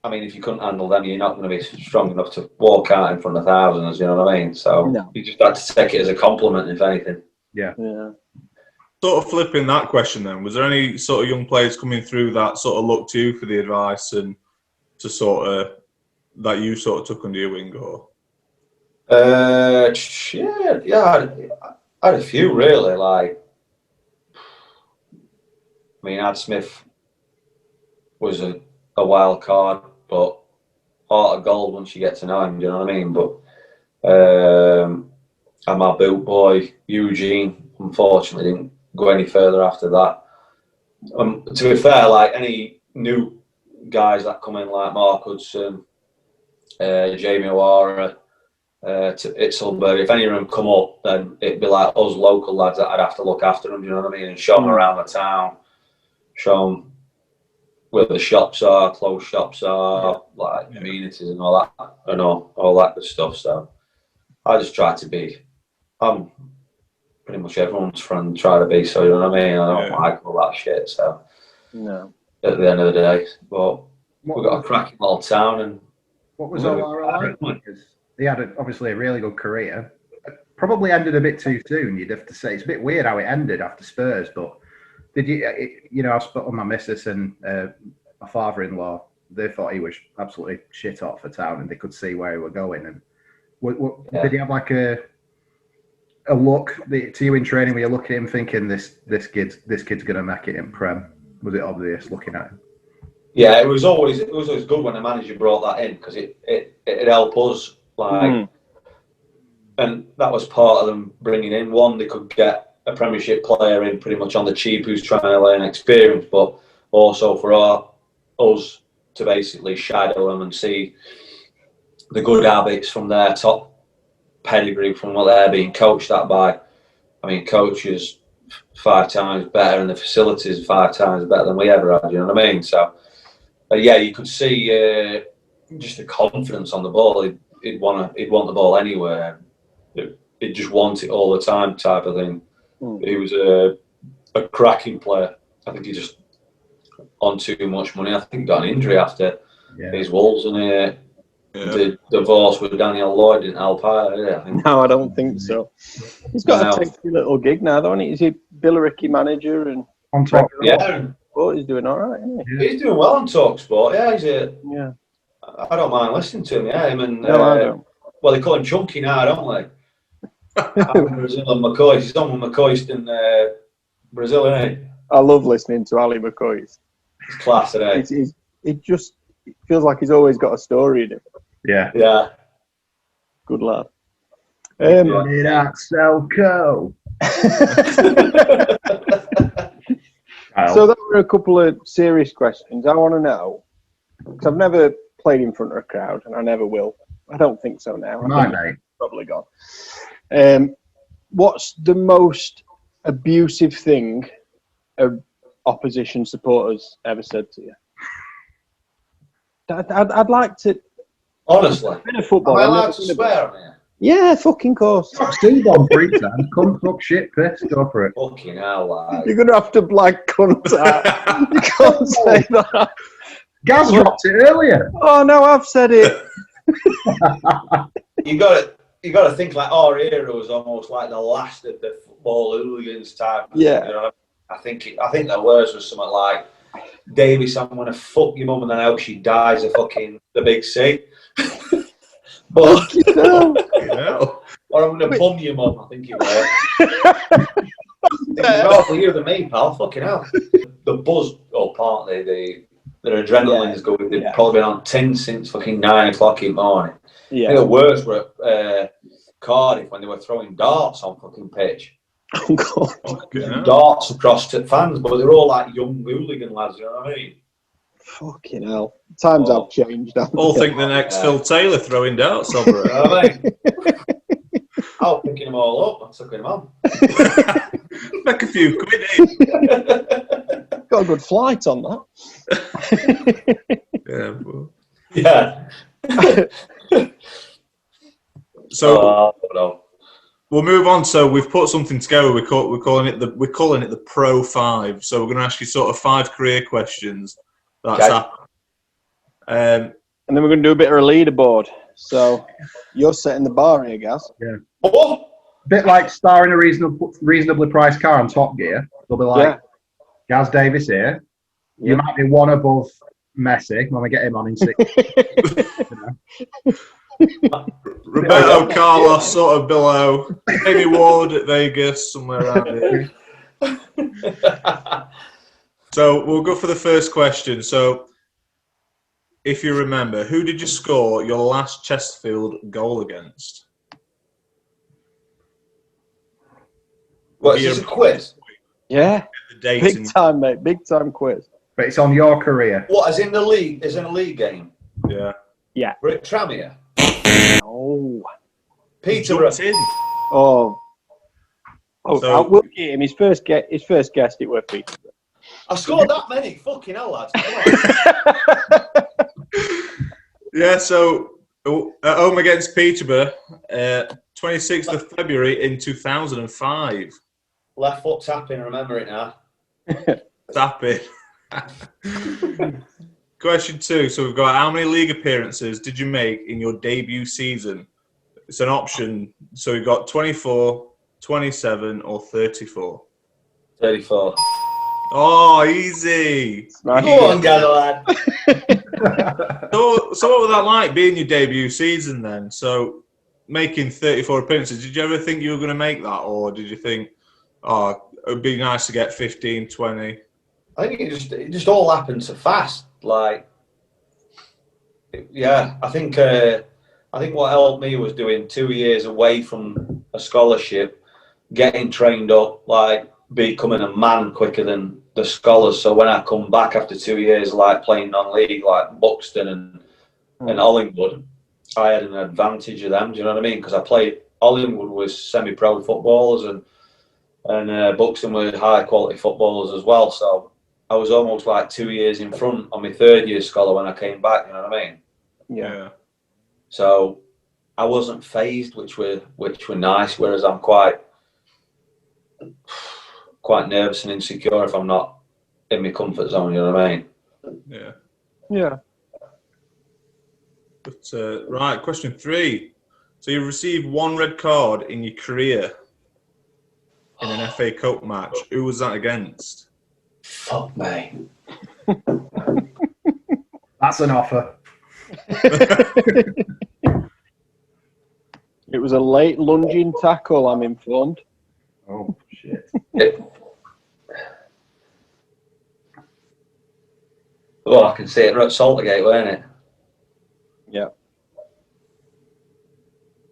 I mean, if you couldn't handle them, you're not going to be strong enough to walk out in front of thousands. You know what I mean? So you just had to take it as a compliment, if anything. Yeah. Sort of flipping that question then, was there any sort of young players coming through that sort of looked to you for the advice and to sort of that you sort of took under your wing, or? Yeah, I had a few really. Like, I mean, Ad Smith was a wild card, but heart of gold once you get to know him. Do you know what I mean? But and my boot boy Eugene, unfortunately, didn't go any further after that. To be fair, like any new guys that come in, like Mark Hudson, Jamie O'Hara, to Itzelberg, if any of them come up, then it'd be like us local lads that I'd have to look after them. You know what I mean? And show them around the town, show them where the shops are, clothes shops are, like amenities and all that, and all that good stuff. So I just try to be. I'm pretty much everyone's friend. Try to be. So you know what I mean? I don't like all that shit. So no. At the end of the day, but we've got a cracking little town. And what was O'Hara like? Because he had obviously a really good career. Probably ended a bit too soon. You'd have to say it's a bit weird how it ended after Spurs, but. Did you? I spoke with my missus and my father-in-law. They thought he was absolutely shit hot for town, and they could see where he was going. And did he have like a look to you in training? Where you look at him thinking this kid's going to make it in Prem? Was it obvious looking at him? Yeah, it was always good when the manager brought that in because it helped us like, and that was part of them bringing in one. They could get a Premiership player in pretty much on the cheap who's trying to learn experience, but also for us to basically shadow them and see the good habits from their top pedigree, from what they're being coached at by. I mean, coaches 5 times better and the facilities 5 times better than we ever had, you know what I mean? So, yeah, you could see just the confidence on the ball. He'd want the ball anywhere. He'd just want it all the time type of thing. He was a cracking player. I think he just on too much money. I think he got an injury after his Wolves, and the divorce with Daniel Lloyd didn't help either. I think. No, I don't think so. He's got a tasty little gig now, though, isn't he? Is he Billericay manager and on top? Yeah, well, he's doing all right, isn't he? He's doing well on TalkSport. Yeah, I don't mind listening to him. Yeah, him and I don't. Well, they call him Chunky now, don't they? Brazil and McCoy. He's on with McCoy in Brazil, isn't he? I love listening to Ali McCoy. It's class, isn't it? It just feels like he's always got a story in it. Yeah. Good lad. Selco. So that were a couple of serious questions. I want to know, because I've never played in front of a crowd, and I never will. I don't think so now. Mate. Probably gone. What's the most abusive thing opposition supporters ever said to you? I'd like to. Honestly, Bit of football. Am I allowed to swear on here? Yeah, fucking course. Steve on 3 times. Cunt, fuck, shit, piss. Go for it. Fucking hell, lad. You're gonna have to blank cunt out. You can't say that. Gaz dropped it earlier. Oh no, I've said it. You got to think like our era was almost like the last of the football hooligans type. Yeah. You know, I think the worst was something like, Davies, I'm gonna fuck your mum and then I hope she dies of fucking the big C. But or I'm gonna bum your mum. I think it was. It's more for you than me, pal. Fucking hell. The buzz, or partly their adrenaline's going. They've probably been on 10 since fucking 9 o'clock in the morning. Yeah. I think the worst were at Cardiff when they were throwing darts on fucking pitch. Oh God. Darts across to fans, but they're all like young hooligan lads. You know what I mean? Fucking hell. Times have changed. All think the next Phil Taylor throwing darts over it. You know what I mean? I was picking them all up. I'm sucking them on. Make a few quid in. Got a good flight on that. Yeah. So we'll move on. So we've put something together. We're calling it the Pro 5. So we're going to ask you sort of 5 career questions. That's happened. And then we're going to do a bit of a leaderboard. So you're setting the bar here, Gaz. Yeah. Oh, bit like starring a reasonably priced car on Top Gear. They'll be like, Gaz Davies here. You might be one above Messi when we get him on in 6. Roberto Carlos sort of below. Maybe Ward at Vegas, somewhere around here. So we'll go for the first question. So, if you remember, who did you score your last Chesterfield goal against? What, is this a quiz? Yeah. The date Big time, mate. Big time quiz. But it's on your career. What, as in the league? Is in a league game? Yeah. Yeah. Rick Tramier? Oh. Peterborough? Oh. Oh, So- I will give him his first guest. It were Peterborough. I scored that many. Fucking hell, lads. Come on. Yeah, so at home against Peterborough, 26th of February in 2005. Left foot tapping, I remember it now. Tap it. Question 2. So we've got how many league appearances did you make in your debut season? It's an option. So we've got 24, 27 or 34. 34. Oh, easy. Go on, gather lad. So what was that like being your debut season then? So making 34 appearances, did you ever think you were going to make that? Or did you think, oh, it would be nice to get 15, 20? I think it just all happened so fast. Like, yeah, I think what helped me was doing 2 years away from a scholarship, getting trained up, like becoming a man quicker than the scholars. So when I come back after 2 years, like playing non-league, like Buxton and Hollingwood, I had an advantage of them. Do you know what I mean? Because I played Hollingwood with semi-pro footballers and Buxton were high-quality footballers as well. So I was almost like 2 years in front on my third-year scholar when I came back. You know what I mean? Yeah. So I wasn't phased, which were nice. Whereas I'm quite nervous and insecure if I'm not in my comfort zone. You know what I mean? Yeah. Yeah. But, right, question 3. So you received 1 red card in your career in an FA Cup match. Who was that against? Fuck me. That's an offer. It was a late lunging tackle, I'm informed. Oh, shit. Oh, I can see it. We're at Saltergate, weren't it? Yeah.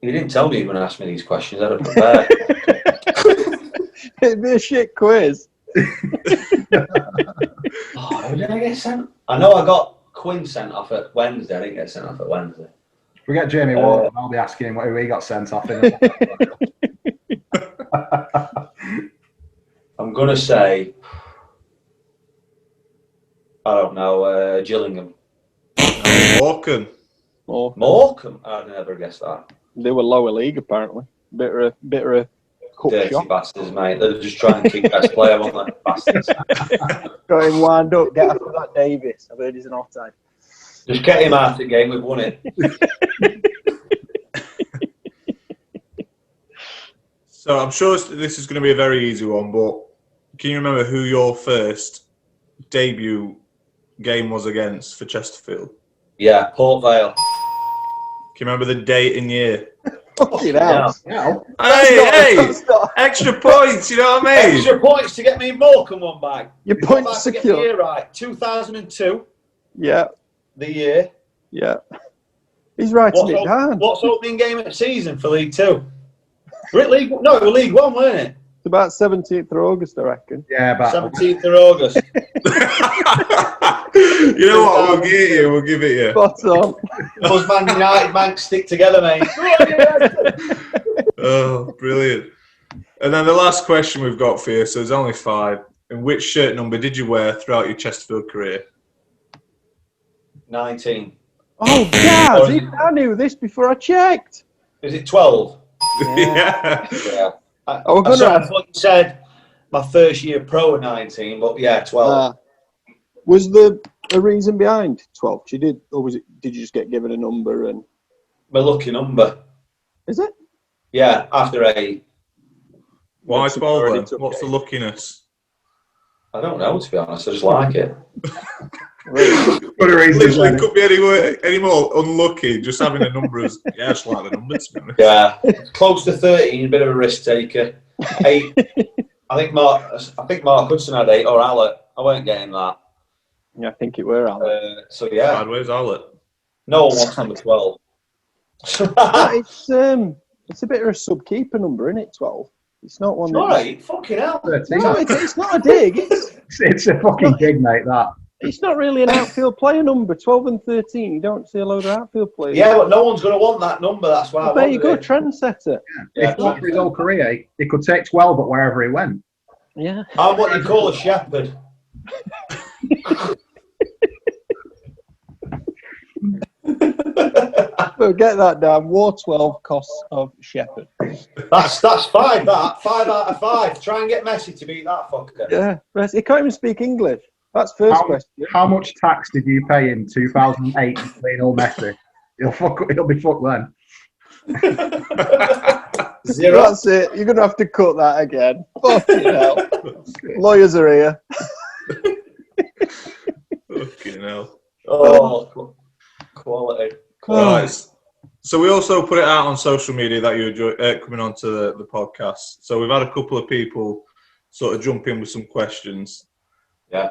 You didn't tell me you were going to ask me these questions. I'd have prepared. It'd be a shit quiz. Oh, who did I get sent? I know I got Quinn sent off at Wednesday. I didn't get sent off at Wednesday. If we get Jamie Ward, I'll be asking him who he got sent off in. I'm going to say, I don't know, Gillingham. Morecambe. Oh, Morecambe? I'd never guess that. they were lower league apparently. Bit of a cup Dirty shot. bastards, mate. They're just trying to keep best player, weren't they? Bastards. Got him wound up. Get after that Davis. I've heard he's an offside. Just get him out of the game. We've won it. So I'm sure this is going to be a very easy one, but can you remember who your first debut game was against for Chesterfield? Yeah, Port Vale. Can you remember the date and year? Fucking hell. Yeah. Hey, That's not- extra points, you know what I mean? Extra points to get me Morecambe one back. Your Go points back to get the secure. year right. 2002, Yeah, the year. yeah. He's writing it down. What's opening game of the season for League Two? We're at League. No, it was League One, weren't it? It's about 17th of August, I reckon. Yeah, but 17th of August. You know what? We'll give it you. Spot on. Those Man United Manx stick together, mate. Oh, brilliant. And then the last question we've got for you, so there's only 5. And which shirt number did you wear throughout your Chesterfield career? 19. Oh, Gaz, I knew this before I checked. Is it 12? Yeah. Yeah. I gonna thought you said my first year pro at 19, but yeah, 12. Was there a reason behind 12? Did you just get given a number and? My lucky number. Is it? Yeah, after 8. Why Yes, 12 already then? took What's it. the luckiness? I don't know, to be honest. I just like it. Literally could be any more unlucky just having a number as I just like the number, to be honest. Yeah, close to 13, a bit of a risk taker. 8. I think Mark Hudson had 8 or Alec. I weren't getting that. Yeah, I think it were, Alan. So yeah, Sideways Alec. no one wants number 12. It's a bit of a sub-keeper number, isn't it, 12? It's not one. Right, fucking hell. 13. No, it's not a dig. It's a fucking dig, mate, that. It's not really an outfield player number. 12 and 13. You don't see a load of outfield players. Yeah, but no one's going to want that number. That's why. Well, there you go, trendsetter. Yeah, If not for his whole career, he could take 12 at wherever he went. Yeah. I'm what you call a shepherd. So get that down. War 12 costs of shepherd. That's 5. That 5 out of 5. Try and get Messi to beat that fucker. Yeah. He can't even speak English. That's first question. How much tax did you pay in 2008 for Lionel Messi? He'll be fucked then. 0. That's it. You're going to have to cut that again. Fucking hell. Lawyers are here. Fucking hell. Oh, quality. Right. So we also put it out on social media that you were coming on to the podcast. So we've had a couple of people sort of jump in with some questions. Yeah.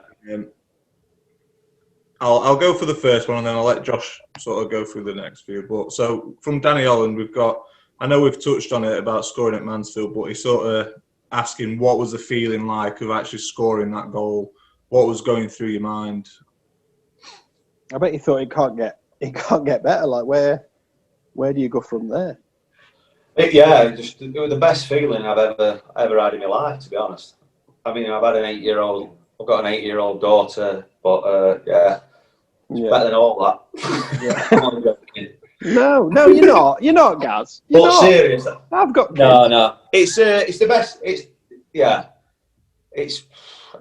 I'll go for the first one and then I'll let Josh sort of go through the next few. But so from Danny Holland, I know we've touched on it about scoring at Mansfield, but he's sort of asking what was the feeling like of actually scoring that goal? What was going through your mind? I bet you thought it can't get better. Like where do you go from there? It was the best feeling I've ever had in my life, to be honest. I mean, I've got an 8-year-old daughter, but better than all that. Yeah. No, you're not. You're not, Gaz. You're But not. serious. I've got kids. No. It's the best. It's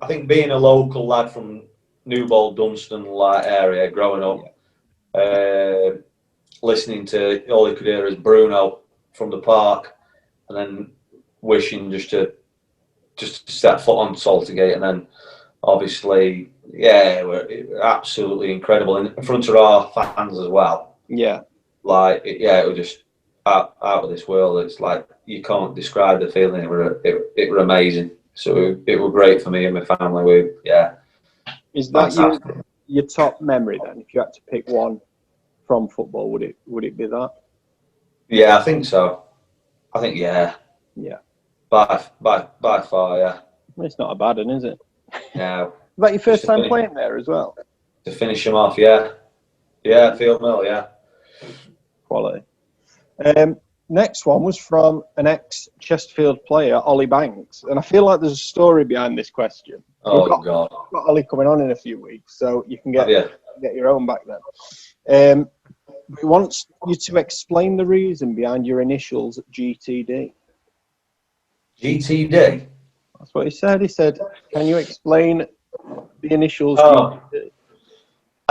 I think being a local lad from Newbold, Dunstan area, growing up, listening to all you could hear is Bruno from the park, and then wishing just to step foot on Saltergate, and then obviously, we're absolutely incredible in front of our fans as well. Yeah. It was just out of this world. It's like you can't describe the feeling. It were amazing. So it was great for me and my family. Is that your top memory then? If you had to pick one from football, would it be that? Yeah, I think so. I think Yeah. by far, yeah. Well, it's not a bad one, is it? Yeah. Is that your first Just time playing there as well? To finish him off, yeah. Yeah, Field Mill, yeah. Quality. Next one was from an ex-Chesterfield player, Ollie Banks. And I feel like there's a story behind this question. Oh, We've God. got Ollie coming on in a few weeks, so you can get your own back then. He wants you to explain the reason behind your initials at GTD. GTD? That's what he said. He said, can you explain the initials? Oh.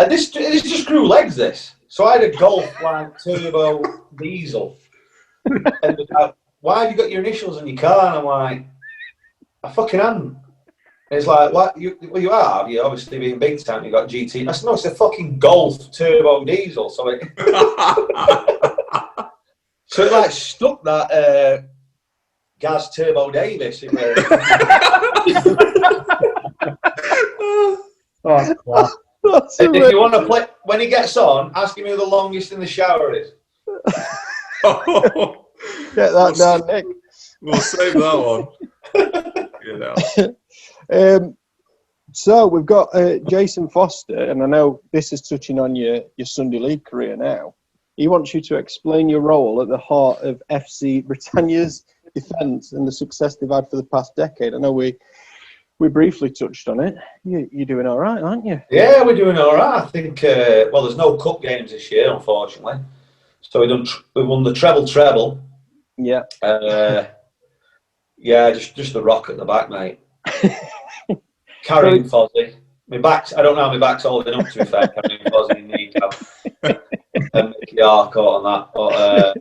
This just grew legs, this. So I had a Golf Turbo Diesel. And it was like, why have you got your initials on your car? And I'm like, I fucking hadn't. And it's like, what? You are? You're obviously being big time. You got GT. I said, no, it's a fucking Golf Turbo Diesel. So it, so it like stuck that Gaz Turbo Davies in there. Oh, wow. And if you want to play, when he gets on, ask him who the longest in the shower is. Get that down, Nick. We'll save that one. So we've got Jason Foster, and I know this is touching on your Sunday League career now. He wants you to explain your role at the heart of FC Britannia's defence and the success they've had for the past decade. I know we briefly touched on it. You're doing all right, aren't you? Yeah, we're doing all right. I think, there's no cup games this year, unfortunately. So we won the treble. Yeah. Just the rock at the back, mate. Carrying Fozzie. My back's, I don't know how my back's holding up, to be fair, carrying Fozzie in the kneecap. And Mickey Harcourt on that. But,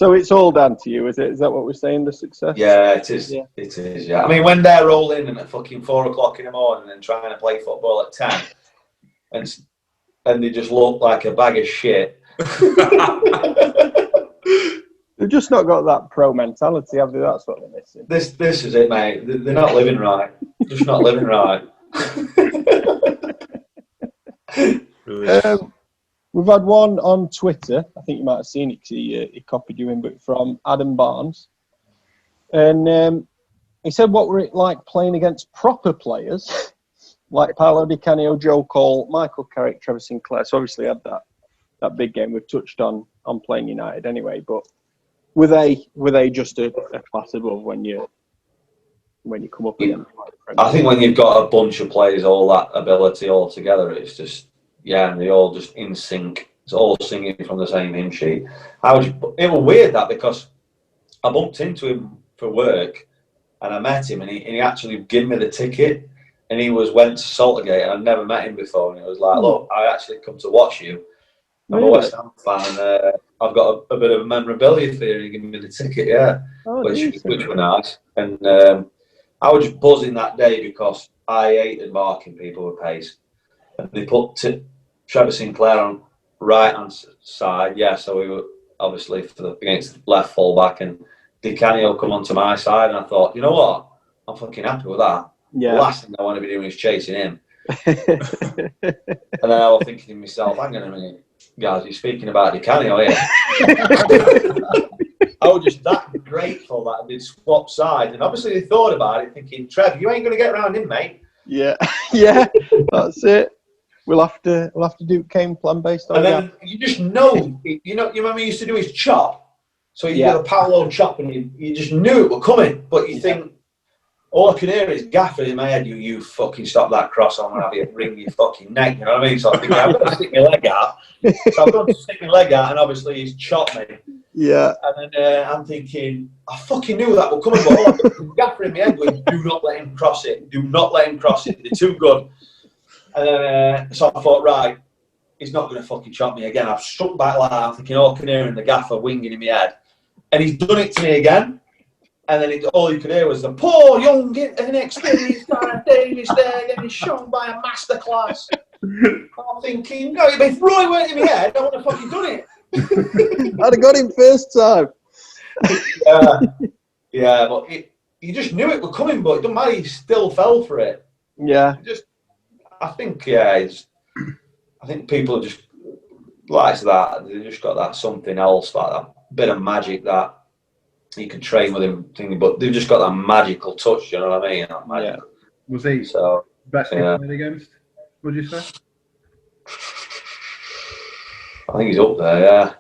So it's all down to you, is it? Is that what we're saying, the success? Yeah, it is. Yeah. It is, yeah. I mean, when they're rolling in at fucking 4 o'clock in the morning and trying to play football at 10, and they just look like a bag of shit. They've just not got that pro mentality, have they? That's what they're missing. This is it, mate. They're not living right. Just not living right. We've had one on Twitter. I think you might have seen it because he copied you in, but from Adam Barnes. And he said, what were it like playing against proper players like Paulo, Canio, Joe Cole, Michael Carrick, Trevor Sinclair? So obviously had that big game. We've touched on playing United anyway, but were they just a class above when you come up against? I think when you've got a bunch of players, all that ability all together, it's just, yeah, and they all just in sync. It's all singing from the same hymn sheet. It was weird that, because I bumped into him for work and I met him, and he actually gave me the ticket, and he went to Saltergate, and I'd never met him before, and he was like, look, I actually come to watch you. I'm a West Ham fan, and I've got a bit of memorabilia for you, and he gave me the ticket, which were nice. And I was just buzzing that day because I hated marking people with pace. And they put Trevor Sinclair on right-hand side, so we were obviously against left full-back, and Canio come onto my side, and I thought, you know what, I'm fucking happy with that. Yeah. The last thing I want to be doing is chasing him. And then I was thinking to myself, hang on a minute, guys, you're speaking about Canio here. I was just that grateful that I did swap sides, and obviously they thought about it, thinking, Trev, you ain't going to get around him, mate. Yeah, that's it. We'll have to do game plan based on that. And then you just know, you remember he used to do his chop. So you did a Paulo chop, and you just knew it were coming. But you think, all I can hear is Gaffer in my head, you fucking stop that cross, I'm going to have you wring your fucking neck, you know what I mean? So I think, I'm going to stick my leg out. So I've gone to stick my leg out, and obviously he's chopped me. Yeah. And then I'm thinking, I fucking knew that were coming, but all I could do was Gaffer in my head going, do not let him cross it. Do not let him cross it. They're too good. And then, so I thought, right, he's not going to fucking chop me again. I've struck back like that. I'm thinking, oh, Canio and the Gaffer winging in my head. And he's done it to me again. And then all you could hear was the poor young inexperienced Gareth Davies there getting shown by a masterclass. I'm thinking, no, if Roy weren't in my head, I would have fucking done it. I'd have got him first time. Yeah, but you just knew it was coming, but it doesn't matter, he still fell for it. Yeah. I think people just like that. They just got that something else, like that bit of magic that you can train with him, but they've just got that magical touch. You know what I mean? Yeah. Was he best he played against? Would you say? I think he's up there.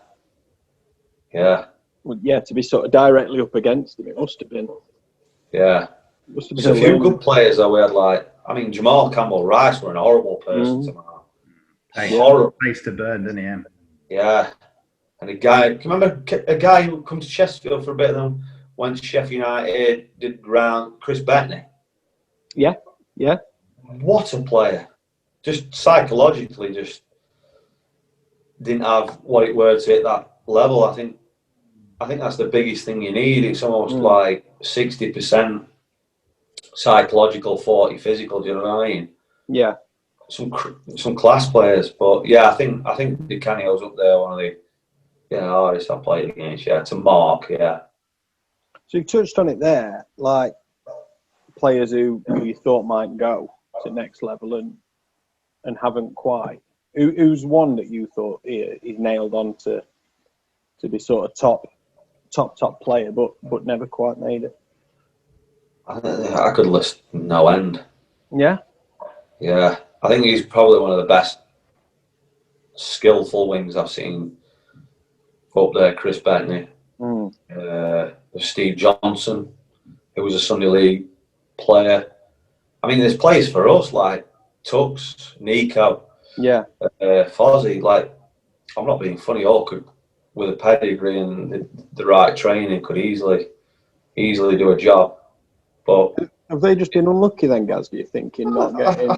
Yeah. Well, to be sort of directly up against him, it must have been. Yeah. There's a few good players that we had, Jamal Campbell-Rice were an horrible person to mark. Horrible place to burn, didn't he? Yeah. And a guy, can you remember a guy who come to Chesterfield for a bit and then went to Sheffield United, did round Chris Bettany? Yeah. What a player. Just psychologically, just didn't have what it were to hit that level. I think that's the biggest thing you need. It's almost like 60% psychological, 40 physical. Do you know what I mean? Yeah. Some class players, but I think the Canio's up there. One of the hardest I played against. To mark. Yeah. So you touched on it there, like players who you thought might go to next level and haven't quite. Who's one that you thought he's nailed on to be sort of top player, but never quite made it? I could list no end. Yeah? Yeah. I think he's probably one of the best skillful wings I've seen up there. Chris Bettany. Steve Johnson, who was a Sunday League player. There's players for us like Tux, Nico, Fozzie. Like, I'm not being funny, all could, with a pedigree and the right training, could easily do a job. But have they just been unlucky then, Gaz? Do you think in not getting?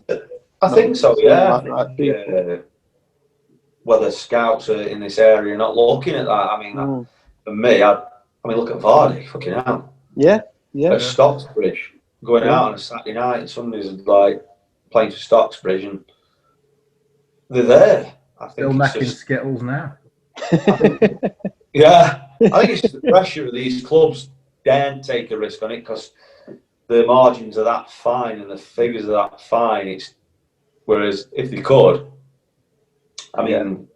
I think so. Yeah. Whether scouts are in this area not looking at that. for me, I mean, look at Vardy, fucking hell. Yeah, yeah. At Stocksbridge, going out on a Saturday night and somebody's like playing for Stocksbridge and they're there. I think Still necking Skittles now. Yeah, I think it's just the pressure of these clubs daren't take a risk on it because the margins are that fine and the figures are that fine. Whereas if they could, I mean,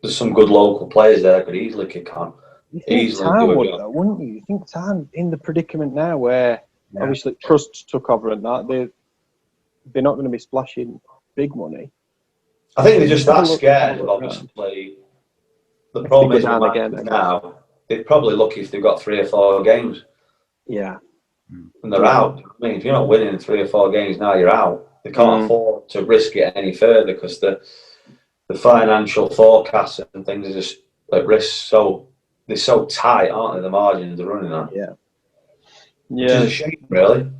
there's some good local players there that could easily kick on. You think Town would, though, wouldn't you? You think Town in the predicament now where obviously trusts took over and that they're not going to be splashing big money. I think they're just that scared of obviously. The problem is with now, they're probably lucky if they've got 3 or 4 games. Yeah. And they're out. I mean, if you're not winning 3 or 4 games now, you're out. They can't afford to risk it any further because the financial forecasts and things are just at risk. So they're so tight, aren't they? The margins they're running on. Yeah. Which is a shame, really.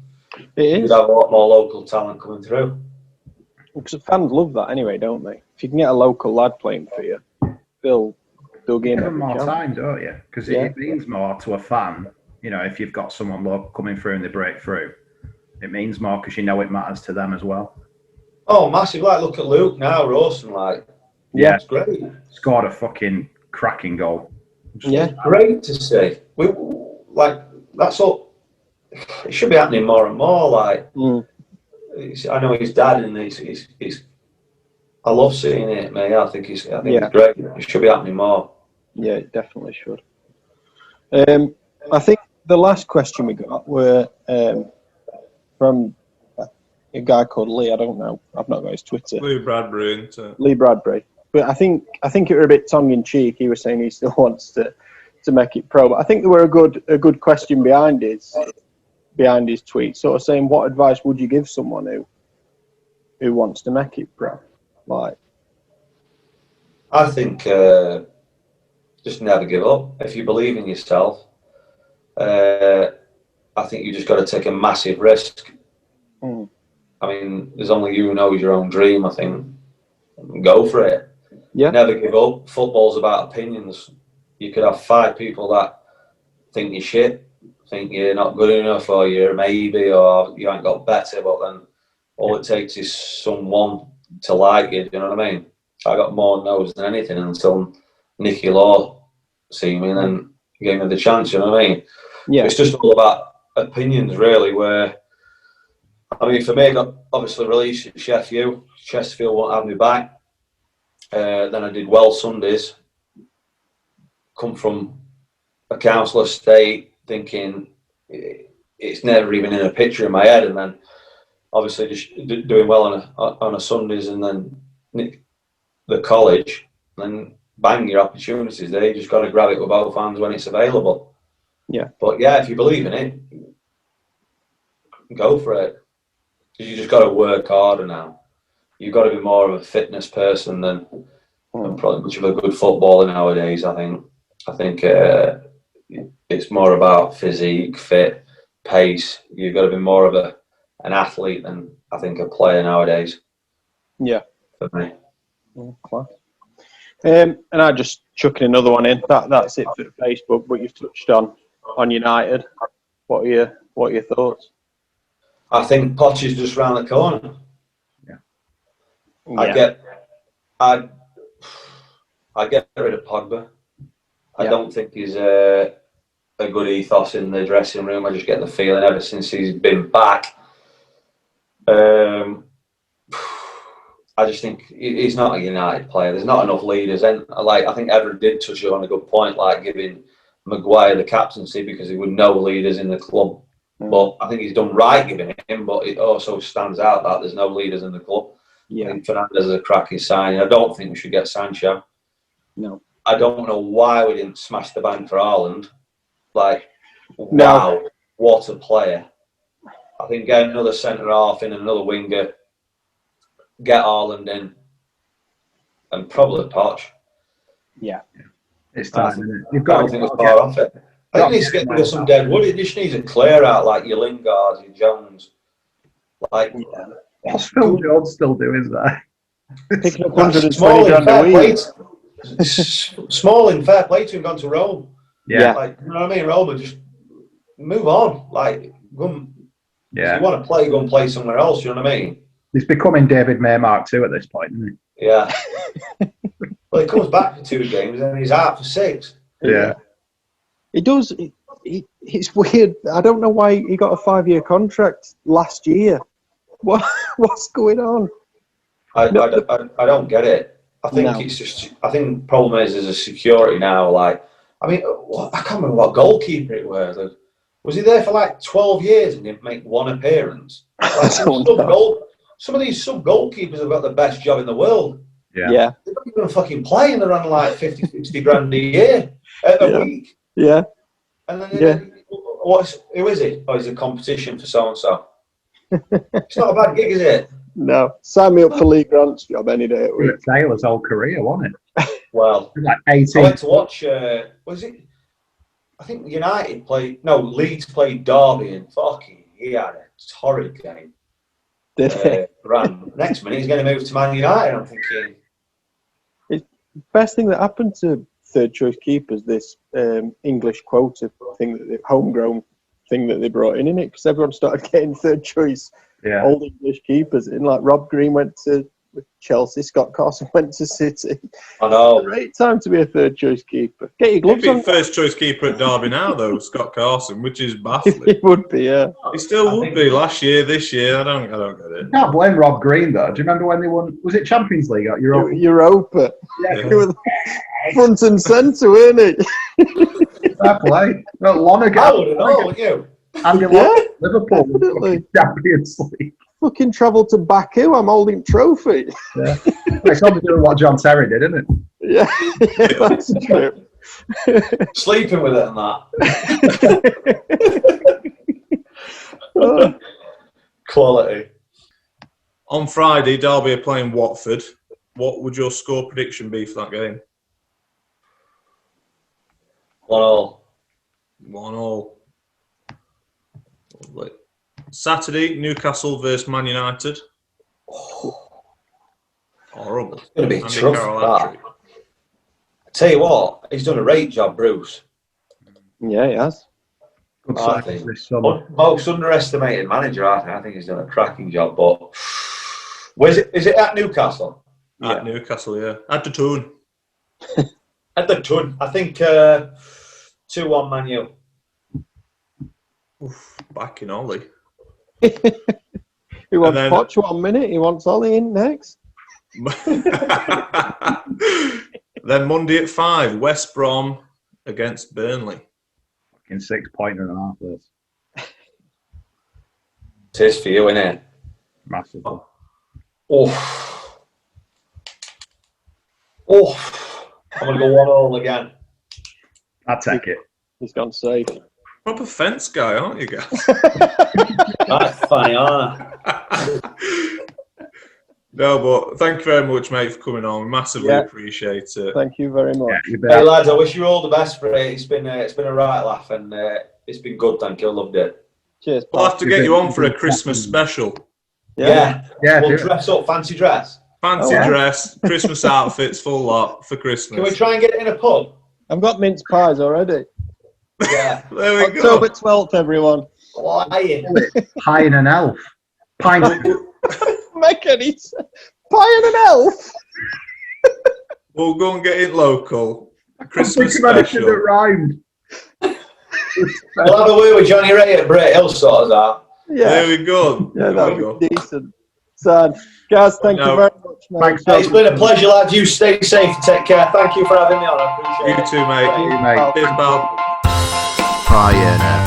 It is. You'd have a lot more local talent coming through. Because fans love that anyway, don't they? If you can get a local lad playing for you, they'll give them more time, don't you? Because it means more to a fan. You know, if you've got someone local coming through and they break through, it means more because you know it matters to them as well. Oh, massive! Like, look at Luke now, Rawson. Like, yeah, it's great. Scored a fucking cracking goal. Yeah, great to see. That's all. It should be happening more and more. Like, I know his dad, and he's. I love seeing it, mate. I think it's great. It should be happening more. Yeah, it definitely should. I think the last question we got were from a guy called Lee. I don't know. I've not got his Twitter. Lee Bradbury. Lee Bradbury. But I think it were a bit tongue in cheek. He was saying he still wants to make it pro. But I think there were a good question behind his tweet, sort of saying, what advice would you give someone who wants to make it pro? Like, I think just never give up. If you believe in yourself, I think you just got to take a massive risk. I mean, there's only you who knows your own dream. I think go for it. Yeah. Never give up. Football's about opinions. You could have 5 people that think you're shit, think you're not good enough, or you're maybe, or you ain't got better. But then all it takes is someone to like you. Do you know what I mean? I got more no's than anything until Nicky Law see me and then gave me the chance. You know what I mean? Yeah. It's just all about opinions, really. Where, I mean, for me, I got obviously released at Sheffield. Chesterfield won't have me back. Then I did well Sundays. Come from a council estate, thinking it's never even in a picture in my head, and then obviously just doing well on a Sundays, and then the college, then bang, your opportunities there. You just got to grab it with both hands when it's available. Yeah. But yeah, if you believe in it, go for it. Because you just got to work harder now. You've got to be more of a fitness person than probably much of a good footballer nowadays. I think it's more about physique, fit, pace. You've got to be more of an athlete than I think a player nowadays. Yeah. For me. Class. And I just chucking another one in. That's it for Facebook. But you've touched on United. What are your thoughts? I think Poch is just round the corner. Yeah. I get rid of Pogba. I don't think he's a good ethos in the dressing room. I just get the feeling ever since he's been back. I just think he's not a United player. There's not enough leaders, and I think Everett did touch on a good point, like giving Maguire the captaincy because he would know leaders in the club. But I think he's done right giving it him. But it also stands out that there's no leaders in the club. Yeah. I think Fernandes is a cracking signing. I don't think we should get Sancho. No. I don't know why we didn't smash the bank for Haaland. Wow, what a player. I think get another centre-half in, another winger, get Haaland in, and probably Poch. Yeah. It's time, isn't it? I don't think it's far off it. I think it needs to get rid of some dead wood. It just needs to clear out like your Lingards, your Jones. What's Phil Jones still doing that? Picking up 120 grand a week. Smalling, fair play to him, gone to Rome. Yeah. Like, you know what I mean? Rome, just move on. Like, go. If you want to play, go and play somewhere else. You know what I mean? He's becoming David May Mark II at this point, isn't he? Yeah. Well, he comes back for 2 games and he's out for 6. Yeah. He does. It's weird. I don't know why he got a 5-year contract last year. What's going on? I don't get it. I think it's just. I think the problem is there's a security now. Like, I mean, I can't remember what goalkeeper it was. Was he there for like 12 years and didn't make 1 appearance? Like, some of these sub goalkeepers have got the best job in the world. Yeah. They don't even fucking play, and they're on like 50, 60 grand a year a week. Yeah. And then who is it? Oh, he's a competition for so and so. It's not a bad gig, is it? No. Sign me up for Lee Grant's job any day at week. Taylor's whole career, wasn't it? Well, Like 18. I went to watch. Was it? I think United played. No, Leeds played Derby, and fucking, he had a torrid game. Next minute, he's going to move to Man United. I'm thinking, it's the best thing that happened to third choice keepers. This English quota thing, homegrown thing that they brought in it, because everyone started getting third choice old English keepers in. Like Rob Green went to Chelsea, Scott Carson went to City. I know. Great time to be a third choice keeper. Get your gloves He'd be on. first choice keeper at Derby now, though, Scott Carson, which is baffling. He would be, yeah. He still would be last year, this year. I don't get it. Can't blame Rob Green though. Do you remember when they won? Was it Champions League or Europa? Europa. Yeah. He was front and centre, weren't he? Fair play. Well, Lonergan. I would have known you. Andy Yeah, Liverpool. definitely. Champions League. Fucking travelled to Baku. I'm holding trophy. Yeah. It's not doing what John Terry did, isn't it? Yeah, that's true. Sleeping with it and that. Oh, Quality. On Friday, Derby are playing Watford. What would your score prediction be for that game? 1-1. 1-1. Lovely. Saturday, Newcastle versus Man United. Horrible. It's going to be Andy tough. Carroll That. hat-trick. I tell you what, he's done a great job, Bruce. yeah, he has. Good I signing think. this summer. Most underestimated manager, I think he's done a cracking job. But is it at Newcastle? At Newcastle, yeah. At the Toon. At the Tun. I think 2-1 Man U. Back in Ollie. He wants then- Poch 1 minute, he wants Ollie in next. Then Monday at 5, West Brom against Burnley. In 6 pointer and a half. This It is for you, isn't it? massive. Oh. I'm going to go 1-1 again. I'd take it. He's gone safe. Proper fence guy, aren't you guys? That's funny, aren't I? No, but thank you very much, mate, for coming on. Massively Yeah. appreciate it. Thank you very much. Yeah, you Hey bet. lads, I wish you all the best for it. It's been a right laugh and it's been good. Thank you. I loved it. Cheers, We'll Paul. have to get you on for a Christmas special. Yeah. Yeah, We'll do it. dress up, fancy dress. Fancy Oh, yeah. dress, Christmas outfits, full lot for Christmas. Can we try and get it in a pub? I've got mince pies already. Yeah. There we October go. 12th, everyone. Lying. Pie and an elf. Pint. Make any sense. Pie and an elf. We'll go and get it local. A Christmas Think of anything that special. rhymed. We'll have a word with Johnny Ray at Brit. He'll sort us out. Yeah, There we go. yeah, There that we would go. be decent. Sad. Guys, thank No. you very much, mate. Thanks, It's been a pleasure, lads. You stay safe. Take care. Thank you for having me on. I appreciate You it. too, mate. You, mate. Cheers, pal. Pioneer